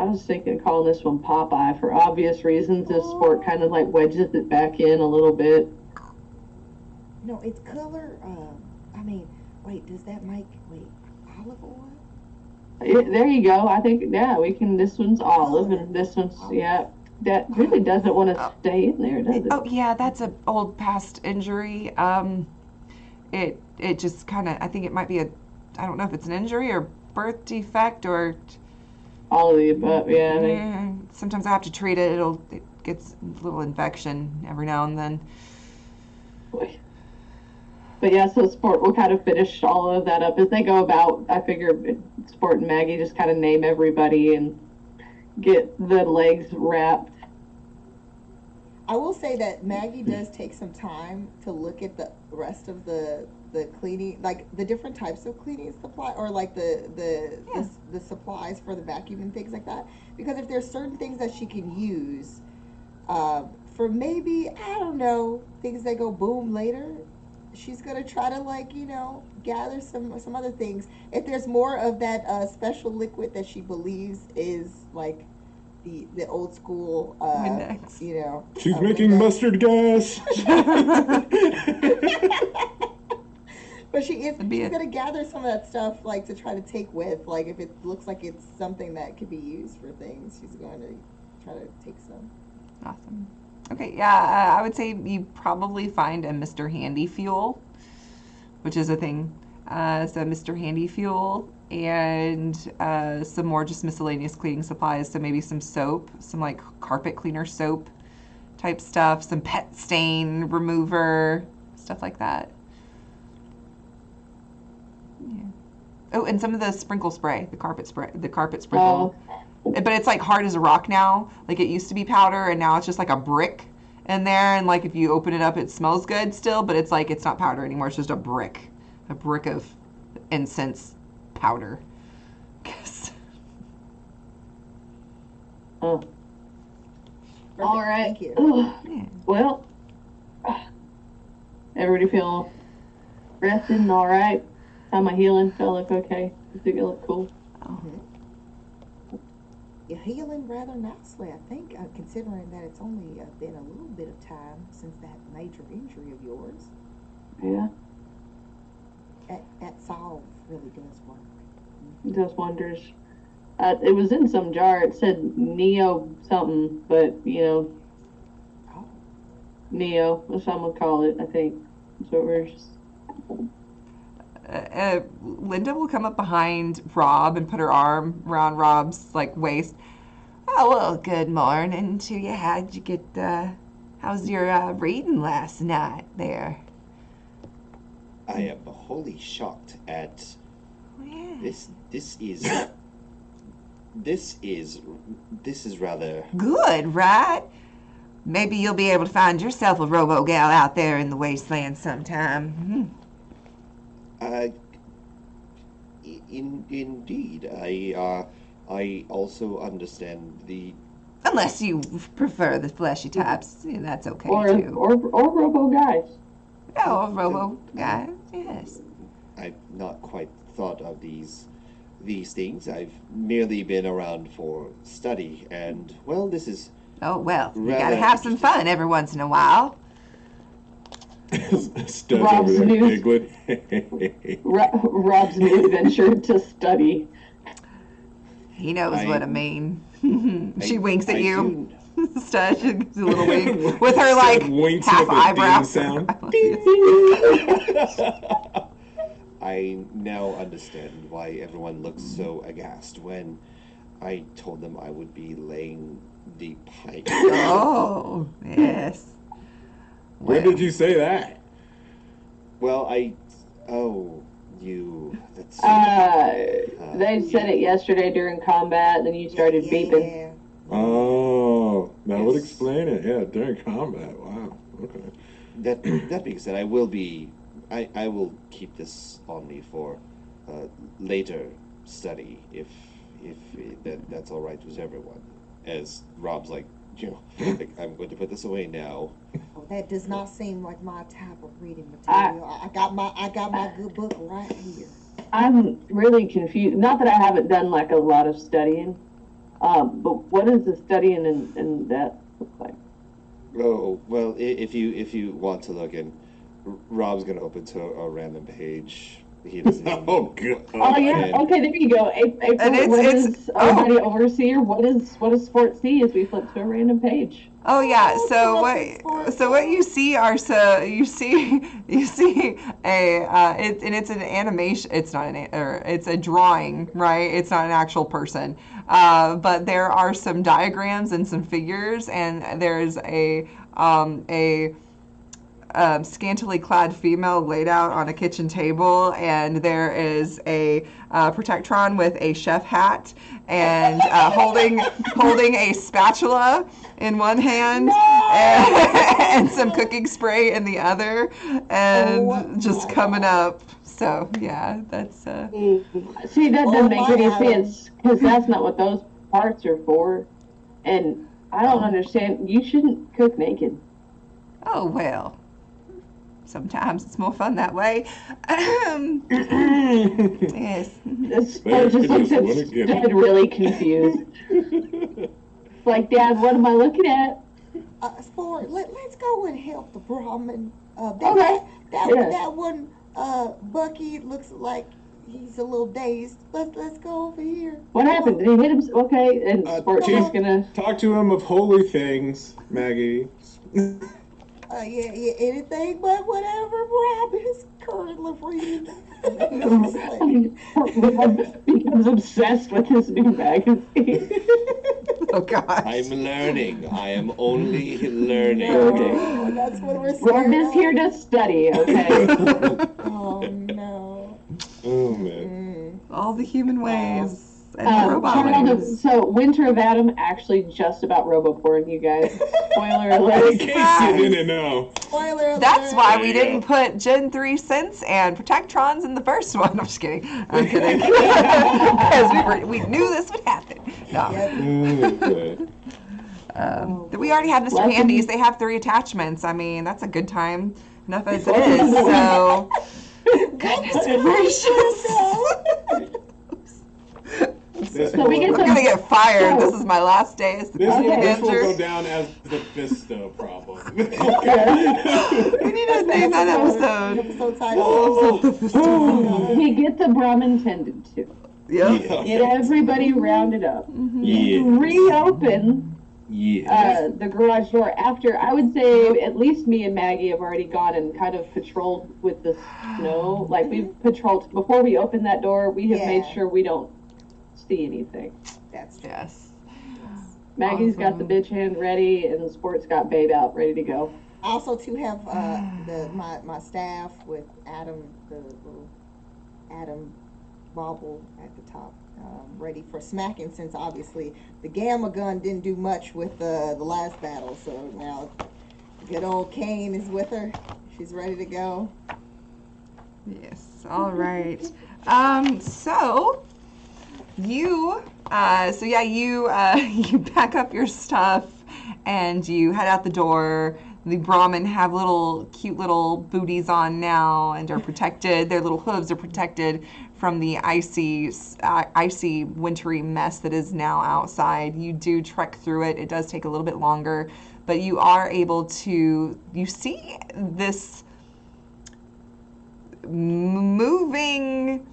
was thinking of calling this one Popeye for obvious reasons. This Sport kind of like wedges it back in a little bit. No, it's color. Does that make olive oil? There you go. I think we can. This one's olive, and this one's that really doesn't want to stay in there, does it? Oh yeah, that's an old past injury. It just kind of, I think it might be I don't know if it's an injury or birth defect or All of the above, yeah. I mean, sometimes I have to treat it. It gets a little infection every now and then. boy. But yeah, so Sport will kind of finish all of that up as they go about. I figure Sport and Maggie just kind of name everybody and get the legs wrapped. I will say that Maggie does take some time to look at the rest of the cleaning, like the different types of cleaning supply, or like the supplies for the vacuum and things like that. Because if there's certain things that she can use, for maybe, I don't know, things that go boom later, she's gonna try to, like, gather some other things. If there's more of that special liquid that she believes is like the old school, Windex. She's making Windex. mustard gas. But she's it. gonna gather some of that stuff, like, to try to take with, like, if it looks like it's something that could be used for things, she's going to try to take some. Awesome. Okay, yeah, I would say you probably find a Mr. Handy Fuel, which is a thing. So Mr. Handy Fuel and some more just miscellaneous cleaning supplies. So maybe some soap, some like carpet cleaner soap type stuff, some pet stain remover, stuff like that. Yeah. Oh, and some of the sprinkle spray, the carpet sprinkle. But it's like hard as a rock now. Like it used to be powder, and now it's just like a brick in there. And like if you open it up, it smells good still, but it's like it's not powder anymore. It's just a brick of incense powder. Guess. All right. Thank you. Yeah. Well, everybody feel rested and all right? How my healing? Felt look okay? You think it look cool? You're healing rather nicely, I think, considering that it's only been a little bit of time since that major injury of yours. Yeah. That salve really does work. It does wonders. It was in some jar. It said Neo something, but Oh. Neo, that's what I'm gonna call it. I think. So we're just. Linda will come up behind Rob and put her arm around Rob's like waist. Oh well, good morning to you. How'd you get? How's your reading last night there? I am wholly shocked at Yeah. This is rather. Good, right? Maybe you'll be able to find yourself a robo gal out there in the wasteland sometime. Indeed, I also understand the. Unless you prefer the fleshy types, yeah, that's okay Or too. robo guys. Oh, robo guy, yes. I've not quite thought of these things. I've merely been around for study, and well, this is. Oh well, you Rather gotta have some fun every once in a while. Studs Rob's over there news. giggling. Rob's new adventure to study. He knows what I mean. She I- winks at I you. do- Stud, she gives you a little wink with her like Winks half with a eyebrow. ding sound. I now understand why everyone looks so aghast when I told them I would be laying the pipe. Oh, yes. When did you say that? Well, that's. They said it yesterday during combat, then you started beeping. Yeah. Oh, that would Yes. explain it. Yeah, during combat. Wow. Okay. That being said, I will keep this on me for later study if that's all right with everyone. As Rob's like, like, I'm going to put this away now. Oh, that does not seem like my type of reading material. I got my good book right here. I'm really confused. Not that I haven't done like a lot of studying, but what does the studying in that look like? Oh well, if you want to look in, Rob's going to open to a random page He doesn't. Oh god. Oh yeah. And- Okay, there you go. April, And what it's is everybody overseer? What does Sport see as we flip to a random page? Oh yeah. Oh, So terrific what? sport. So what you see are you see a it's an animation. It's not or it's a drawing, right? It's not an actual person. But there are some diagrams and some figures, and there's a scantily clad female laid out on a kitchen table, and there is a protectron with a chef hat and holding a spatula in one hand and some cooking spray in the other, and just coming up. So yeah, that's See, that Oh, doesn't make my any Adam. sense because that's not what those parts are for, and I don't understand. You shouldn't cook naked. oh well. Sometimes it's more fun that way. Yes. This There, just you looks just at wanna get Dad really confused. Like, Dad, what am I looking at? Sport, let's go and help the Brahmin. Okay. Yeah. That one, Bucky looks like he's a little dazed. Let's go over here. What happened? Did he hit him? Okay, and Sport's Chief, just gonna. talk to him of holy things, Maggie. Yeah, anything but whatever Rob is currently reading. Becomes obsessed with his new magazine. Oh gosh. I'm learning. I am only learning. No, that's what we're Rob scared is of. here to study, okay? Oh no. Oh man. All the human ways and robot Child ways. so Winter of Adam actually just about roboporn, you guys. Spoiler alert. In case you didn't know. Spoiler alert. That's why we There you didn't put Gen 3 Sense and Protectrons in the first one. I'm just kidding. I'm kidding. Because we knew this would happen. No. Yep. Okay. We already have Mr. Welcome. Handy's. They have 3 attachments. I mean, that's a good time. Enough as it is. So, goodness gracious. So we get I'm some. gonna get fired. This is my last day as the This, community this will go manager. down as the Fisto problem. We need to name that episode. Episode title. We get the Brahmin tended to. Yep. Get everybody rounded up. Yeah. Reopen Yeah. the garage door after, I would say, at least me and Maggie have already gone and kind of patrolled with the snow. Like, we've patrolled, before we open that door, we have made Yeah. sure we don't see anything. That's true. Yes. Maggie's got the bitch hand ready, and Sport's got Babe out ready to go. I also too have my staff with Adam, the little Adam bauble at the top, ready for smacking, since obviously the gamma gun didn't do much with the last battle. So now good old Kane is with her. She's ready to go. Yes. All right. So you you pack up your stuff and you head out the door. The Brahmin have cute little booties on now and are protected. Their little hooves are protected from the icy, wintry mess that is now outside. You do trek through it. It does take a little bit longer, but you are able to. You see this moving.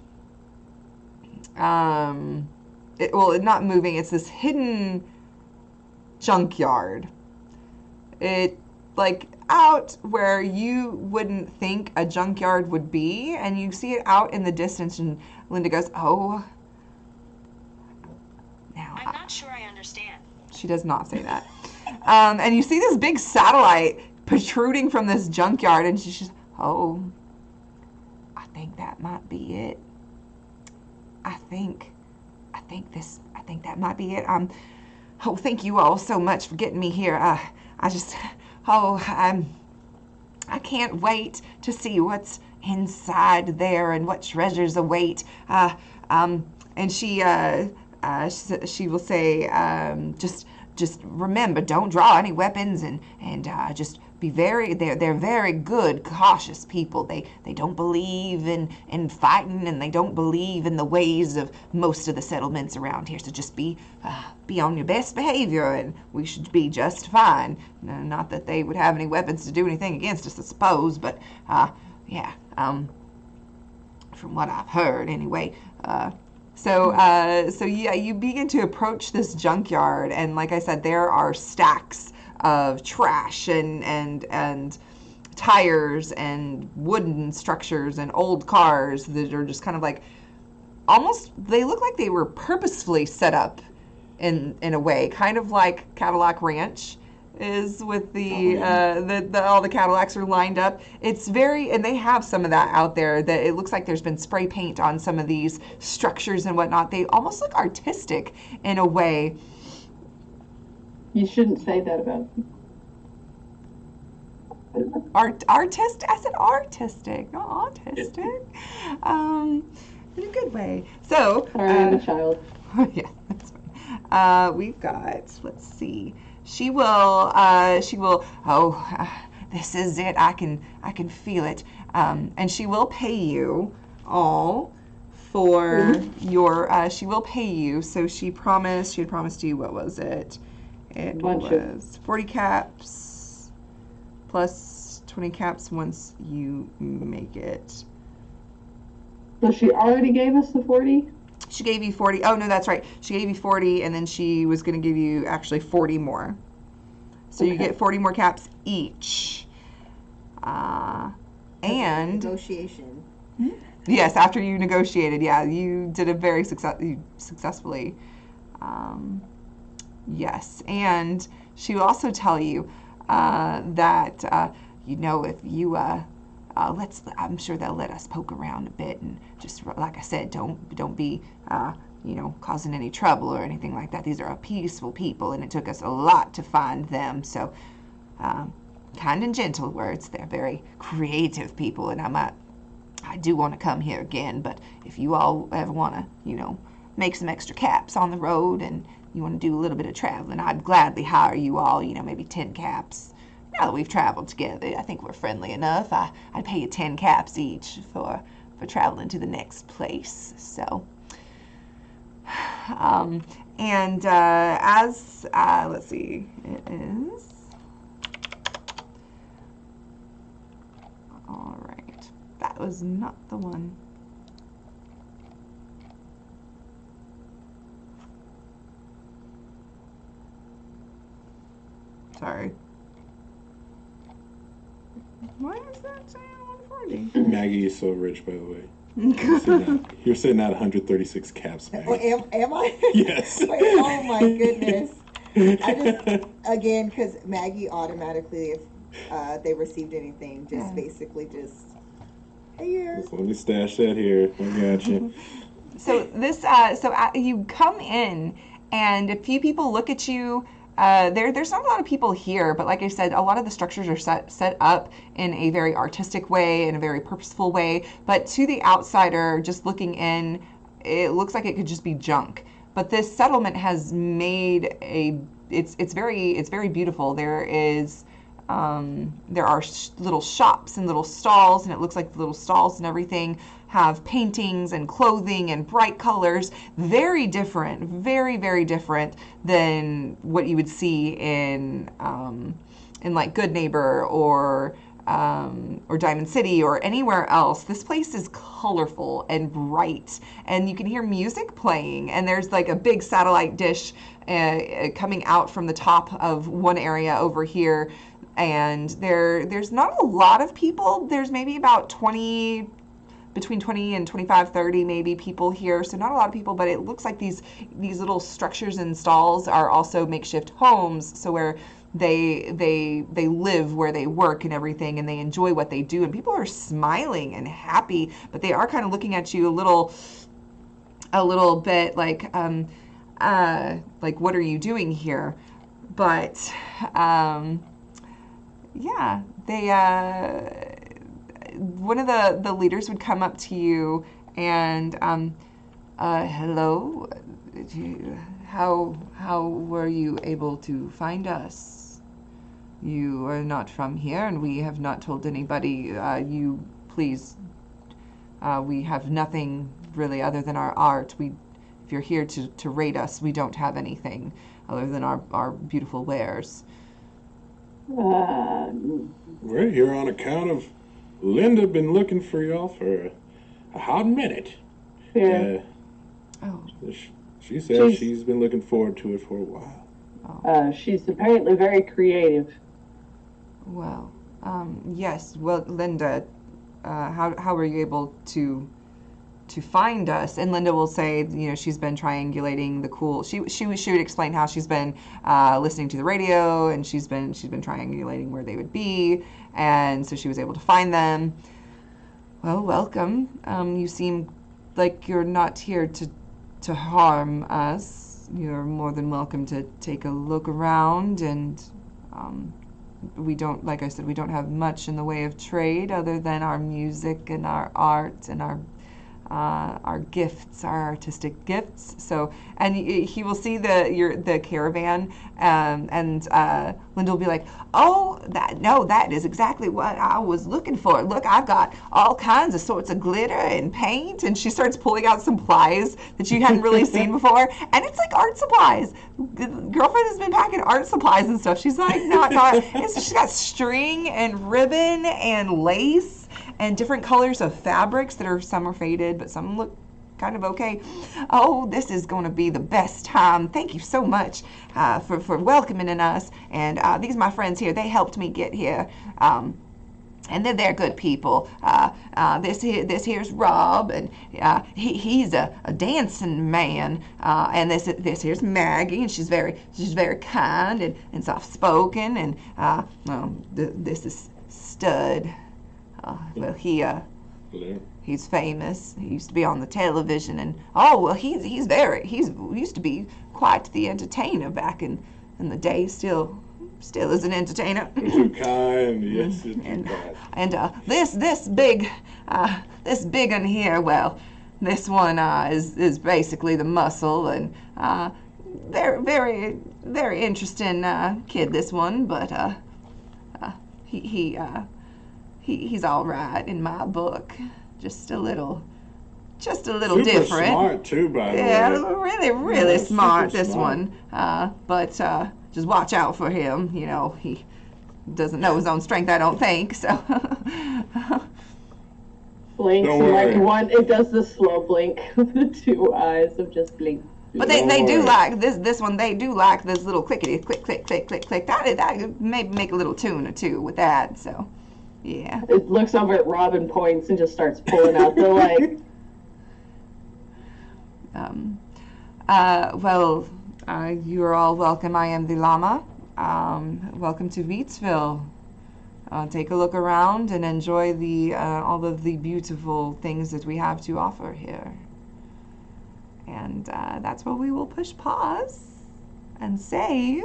Not moving. It's this hidden junkyard. It out where you wouldn't think a junkyard would be, and you see it out in the distance, and Linda goes, "Oh." Now, I'm not sure I understand. she does not say that. And you see this big satellite protruding from this junkyard, and she's just, "Oh, I think that might be it. I think that might be it. Oh, thank you all so much for getting me here. I can't wait to see what's inside there and what treasures await." And she will say, just remember, don't draw any weapons, and just be they're very good, cautious people. They don't believe in fighting, and they don't believe in the ways of most of the settlements around here. So just be on your best behavior, and we should be just fine. Not that they would have any weapons to do anything against us, I suppose, but yeah. from what I've heard anyway. So yeah, you begin to approach this junkyard, and like I said, there are stacks of trash and tires and wooden structures and old cars that are just kind of like almost, they look like they were purposefully set up in a way, kind of like Cadillac Ranch is with the all the Cadillacs are lined up. It's very, and they have some of that out there, that it looks like there's been spray paint on some of these structures and whatnot. They almost look artistic in a way. You shouldn't say that about me. Artist, I said artistic, not autistic. In a good way. So Sorry, I'm a child. yeah, that's fine. We've got, let's see. She will, this is it. I can feel it. And she will pay you all for your, she will pay you. So she had promised you, what was it? It was 40 caps plus 20 caps once you make it. So she already gave us the 40? She gave you 40. Oh, no, that's right. She gave you 40, and then she was going to give you actually 40 more. So you get 40 more caps each. And Negotiation. yes, after you negotiated, yeah, you did it very successfully. Yes, and she will also tell you that if you I'm sure they'll let us poke around a bit, and just like I said, don't be causing any trouble or anything like that. These are peaceful people, and it took us a lot to find them. So kind and gentle words. They're very creative people, and I do want to come here again. But if you all ever want to make some extra caps on the road, and you want to do a little bit of traveling, I'd gladly hire you all. Maybe 10 caps. Now that we've traveled together, I think we're friendly enough. I'd pay you 10 caps each for traveling to the next place. So, let's see, it is, all right, that was not the one. Sorry. Why is that saying 140? Maggie is so rich, by the way. You're sitting at 136 caps, Maggie. Oh, am I? Yes. Wait, oh my goodness. I just, again, because Maggie automatically, if they received anything, just basically just, hey, here. So let me stash that here. I got you. So this, you come in, and a few people look at you. There's not a lot of people here, but like I said, a lot of the structures are set up in a very artistic way, in a very purposeful way. But to the outsider, just looking in, it looks like it could just be junk. But this settlement has made it's very beautiful. There are little shops and little stalls, and it looks like the little stalls and everything have paintings and clothing and bright colors. Very different, very, very different than what you would see in like Good Neighbor or Diamond City or anywhere else. This place is colorful and bright, and you can hear music playing, and there's like a big satellite dish coming out from the top of one area over here. And there's not a lot of people. There's maybe about between 20 and 25, 30 maybe people here. So not a lot of people, but it looks like these little structures and stalls are also makeshift homes. So where they live, where they work and everything, and they enjoy what they do. And people are smiling and happy, but they are kind of looking at you a little bit like what are you doing here? But yeah, one of the leaders would come up to you and hello, how were you able to find us? You are not from here, and we have not told anybody. You please, we have nothing really other than our art. If you're here to raid us, we don't have anything other than our beautiful wares. We're here on account of Linda been looking for y'all for a hot minute. Yeah. Oh, She says She's- she's been looking forward to it for a while. She's apparently very creative. well, yes. Well, Linda, how were you able to find us? And Linda will say, she's been triangulating the cool. She would explain how she's been listening to the radio, and she's been triangulating where they would be, and so she was able to find them. Well, welcome. You seem like you're not here to harm us. You're more than welcome to take a look around, and we don't, like I said, we don't have much in the way of trade other than our music and our art and our gifts, our artistic gifts. So, and he will see the caravan, and Linda will be like, "Oh, that is exactly what I was looking for. Look, I've got all kinds of sorts of glitter and paint." And she starts pulling out some supplies that you hadn't really seen before, and it's like art supplies. Girlfriend has been packing art supplies and stuff. She's like, she's got string and ribbon and lace and different colors of fabrics some are faded, but some look kind of okay. Oh, this is going to be the best time. Thank you so much for welcoming us. And these are my friends here. They helped me get here. And they're good people. This here's Rob, and he's a dancing man. And this here's Maggie, and she's very kind and soft spoken. And this is Stud. Well, he's famous. He used to be on the television, and he used to be quite the entertainer back in the day. Still is an entertainer. Too kind, yes, too kind. And this big one here, well, this one is basically the muscle, and very very interesting kid, this one, but he's all right in my book. Just a little Super different. Smart too, by the way. Yeah, really Yeah, smart, super this smart. one. But just watch out for him. He doesn't know his own strength, I don't think. So Blinks Don't and like worry. one, it does the slow blink of the two eyes of just blink. but Don't they do worry. like this one. They do like this little clickety click click click click click. That maybe make a little tune or two with that. So yeah. It looks over at Robin, points, and just starts pulling out the like. Well, you are all welcome. I am the llama. Welcome to Beatsville. Take a look around and enjoy all of the beautiful things that we have to offer here. And that's where we will push pause and save.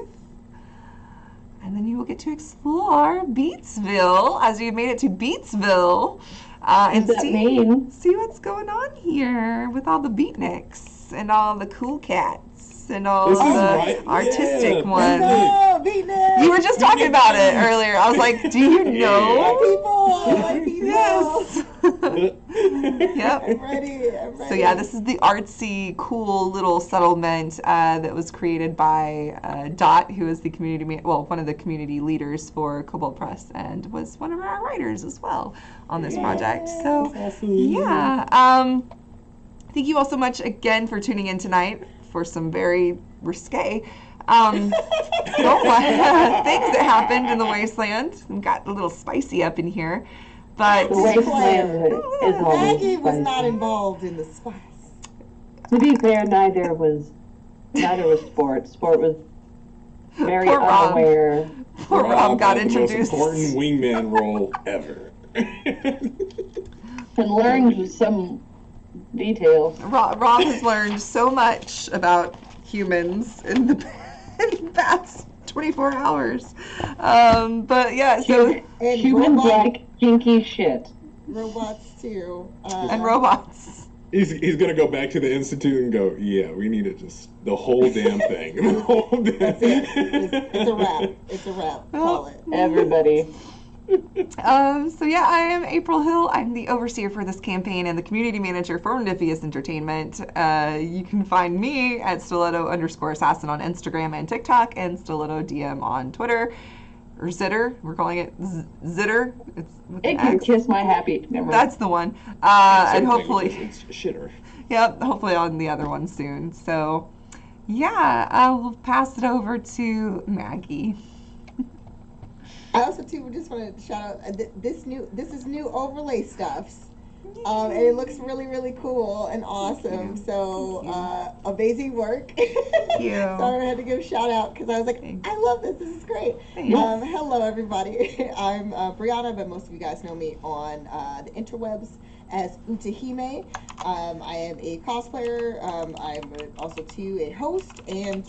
And then you will get to explore Beatsville as you've made it to Beatsville. And What does that mean? see what's going on here with all the beatniks and all the cool cats and all This the is right. artistic Yeah, ones. No, Vietnam. You were just talking about it earlier. I was like, do you know? People. I like people. Yes. Yep. I'm ready. So yeah, this is the artsy, cool little settlement that was created by Dot, who is the one of the community leaders for Cobalt Press, and was one of our writers as well on this project. So yeah, thank you all so much again for tuning in tonight for some very risque things that happened in the wasteland. We got a little spicy up in here, but The wasteland is always Maggie was spicy. not involved in the spice. To be fair, neither was Sport. Sport was very Poor Rob. unaware. poor Rob got had the introduced. most important wingman role ever. And learned some details. Rob has learned so much about humans in the past 24 hours. But yeah, so And Humans robot- like kinky shit. robots too. and robots. He's gonna go back to the institute and go, yeah, we need it just the whole damn thing. The whole damn That's it. It's a wrap. It's a wrap. Call it. Everybody. So yeah, I am April Hill. I'm the overseer for this campaign and the community manager for Modiphius Entertainment. You can find me at stiletto_assassin on Instagram and TikTok, and stiletto DM on Twitter. or Zitter. We're calling it Zitter. It's with It an can X. kiss my happy. Never mind. That's the one. In And certain hopefully, languages, it's shitter. yep, hopefully on the other one soon. So, yeah, I will pass it over to Maggie. I also too just want to shout out this is new overlay stuffs. And it looks really, really cool and awesome. So, amazing work. Thank you. Sorry, I had to give a shout out because I was like, Thanks. I love this. This is great. Thanks. Hello, everybody. I'm Brianna, but most of you guys know me on the interwebs as Utahime. I am a cosplayer. I'm also too a host and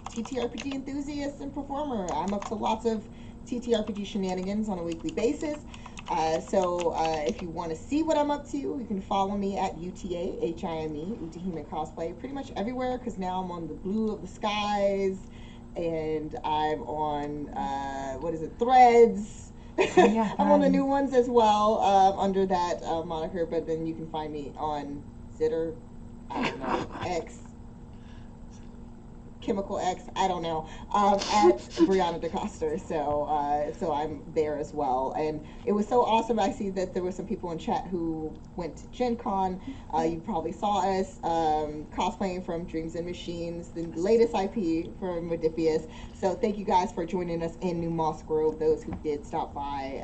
TTRPG enthusiast and performer. I'm up to lots of TTRPG shenanigans on a weekly basis. So if you want to see what I'm up to, you can follow me at UTAHIME, Utahime Cosplay, pretty much everywhere, because now I'm on the Blue of the Skies, and I'm on, Threads. Yeah, I'm on the new ones as well, under that moniker, but then you can find me on Zitter, I don't know, X, Chemical X, I don't know, at Brianna DeCoster. So I'm there as well. And it was so awesome. I see that there were some people in chat who went to Gen Con. You probably saw us cosplaying from Dreams and Machines, the latest IP from Modiphius. So thank you guys for joining us in New Moss Grove, those who did stop by.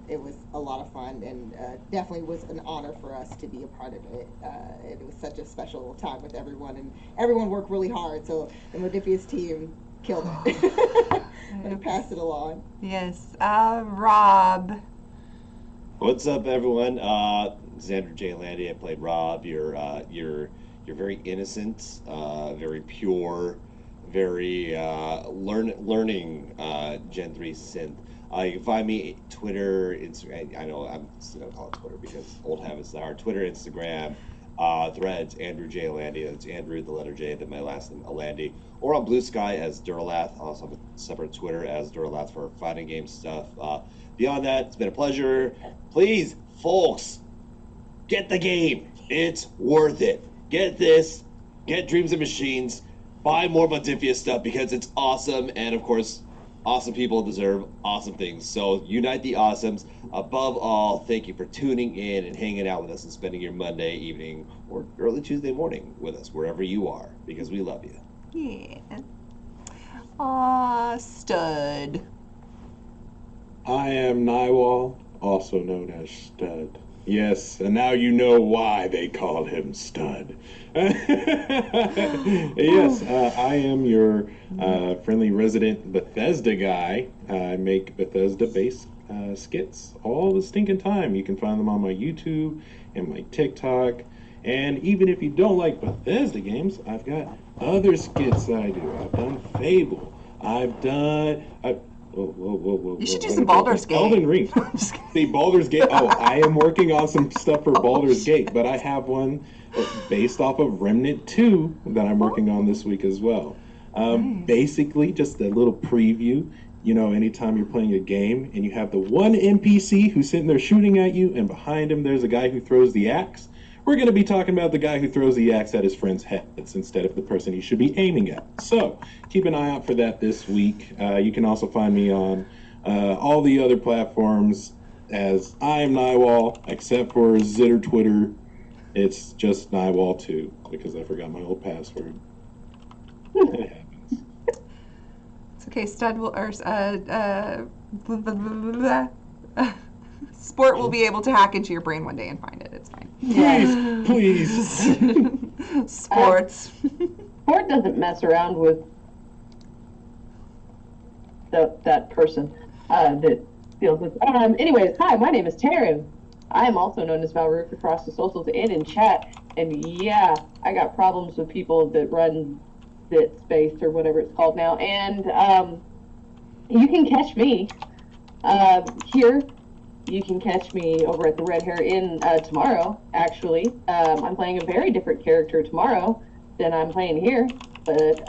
It was a lot of fun, and definitely was an honor for us to be a part of it. It was such a special time with everyone, and everyone worked really hard. So the Modiphius team killed it. And passed it along. Yes. Rob. What's up, everyone? Xander J. Landy. I played Rob. You're very innocent, very pure, very learning Gen 3 synth. You can find me Twitter, Instagram. I know I'm still gonna call it Twitter because old habits are. Twitter, Instagram, Threads. Andrew J. Landy. That's Andrew, the letter J, then my last name Landy. Or on Blue Sky as Duralath. I also have a separate Twitter as Duralath for fighting game stuff. Beyond that, it's been a pleasure. Please, folks, get the game. It's worth it. Get this. Get Dreams and Machines. Buy more Modiphius stuff because it's awesome. And of course, awesome people deserve awesome things. So unite the awesomes. Above all, thank you for tuning in and hanging out with us and spending your Monday evening or early Tuesday morning with us, wherever you are, because we love you. Yeah. Stud. I am Nywall, also known as Stud. Yes, and now you know why they call him Stud. Yes, I am your friendly resident Bethesda guy. I make Bethesda-based skits all the stinking time. You can find them on my YouTube and my TikTok. And even if you don't like Bethesda games, I've got other skits that I do. I've done Fable. Whoa. You should do some Baldur's Gate. Elden Ring. Just kidding. See, Baldur's Gate. Oh, I am working on some stuff for Baldur's Gate, but I have one based off of Remnant 2 that I'm working on this week as well. Basically, just a little preview. You know, anytime you're playing a game and you have the one NPC who's sitting there shooting at you, and behind him there's a guy who throws the axe. We're going to be talking about the guy who throws the axe at his friend's heads instead of the person he should be aiming at. So keep an eye out for that this week. You can also find me on all the other platforms as I am Nywall, except for Zitter Twitter. It's just Nywall2 because I forgot my old password. It happens. It's okay. Stud will, Sport will be able to hack into your brain one day and find it. It's fine. Please. Sports. Sport doesn't mess around with that person that deals with. Anyways, hi, my name is Taryn. I am also known as Valroof across the socials and in chat. And yeah, I got problems with people that run that space or whatever it's called now. And you can catch me here. You can catch me over at the Red Hair Inn tomorrow, actually. I'm playing a very different character tomorrow than I'm playing here, but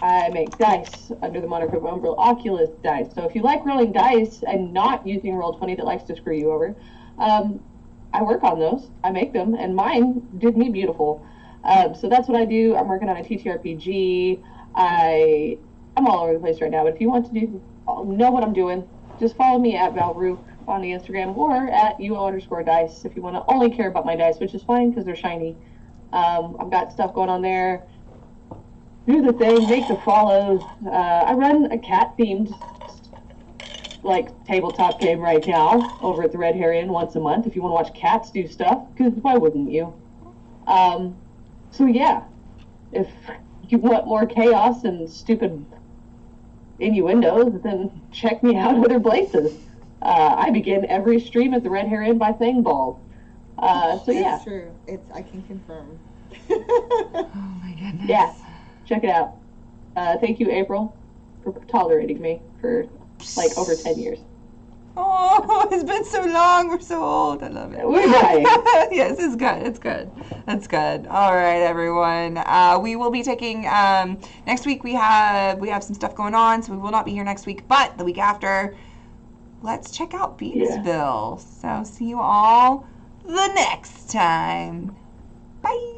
I make dice under the moniker of Umbral Oculus Dice. So if you like rolling dice and not using Roll20 that likes to screw you over, I work on those. I make them, and mine did me beautiful. So that's what I do. I'm working on a TTRPG. I I'm all over the place right now. But if you want to know what I'm doing, just follow me at Valrook on the Instagram or at UO_dice if you want to only care about my dice, which is fine because they're shiny. I've got stuff going on there. Do the thing, make the follows. I run a cat themed like tabletop game right now over at the Red Heron once a month if you want to watch cats do stuff, because why wouldn't you? So yeah, if you want more chaos and stupid innuendos, then check me out other places. I begin every stream at the Red Heron by saying bald. So yeah. It's true. I can confirm. Oh my goodness. Yeah, check it out. Thank you, April, for tolerating me for like over 10 years. Oh, it's been so long. We're so old. I love it. We're dying. Yes, it's good. It's good. That's good. All right, everyone. We will be taking next week. We have some stuff going on, so we will not be here next week. But the week after, let's check out Beatsville. So see you all the next time. Bye.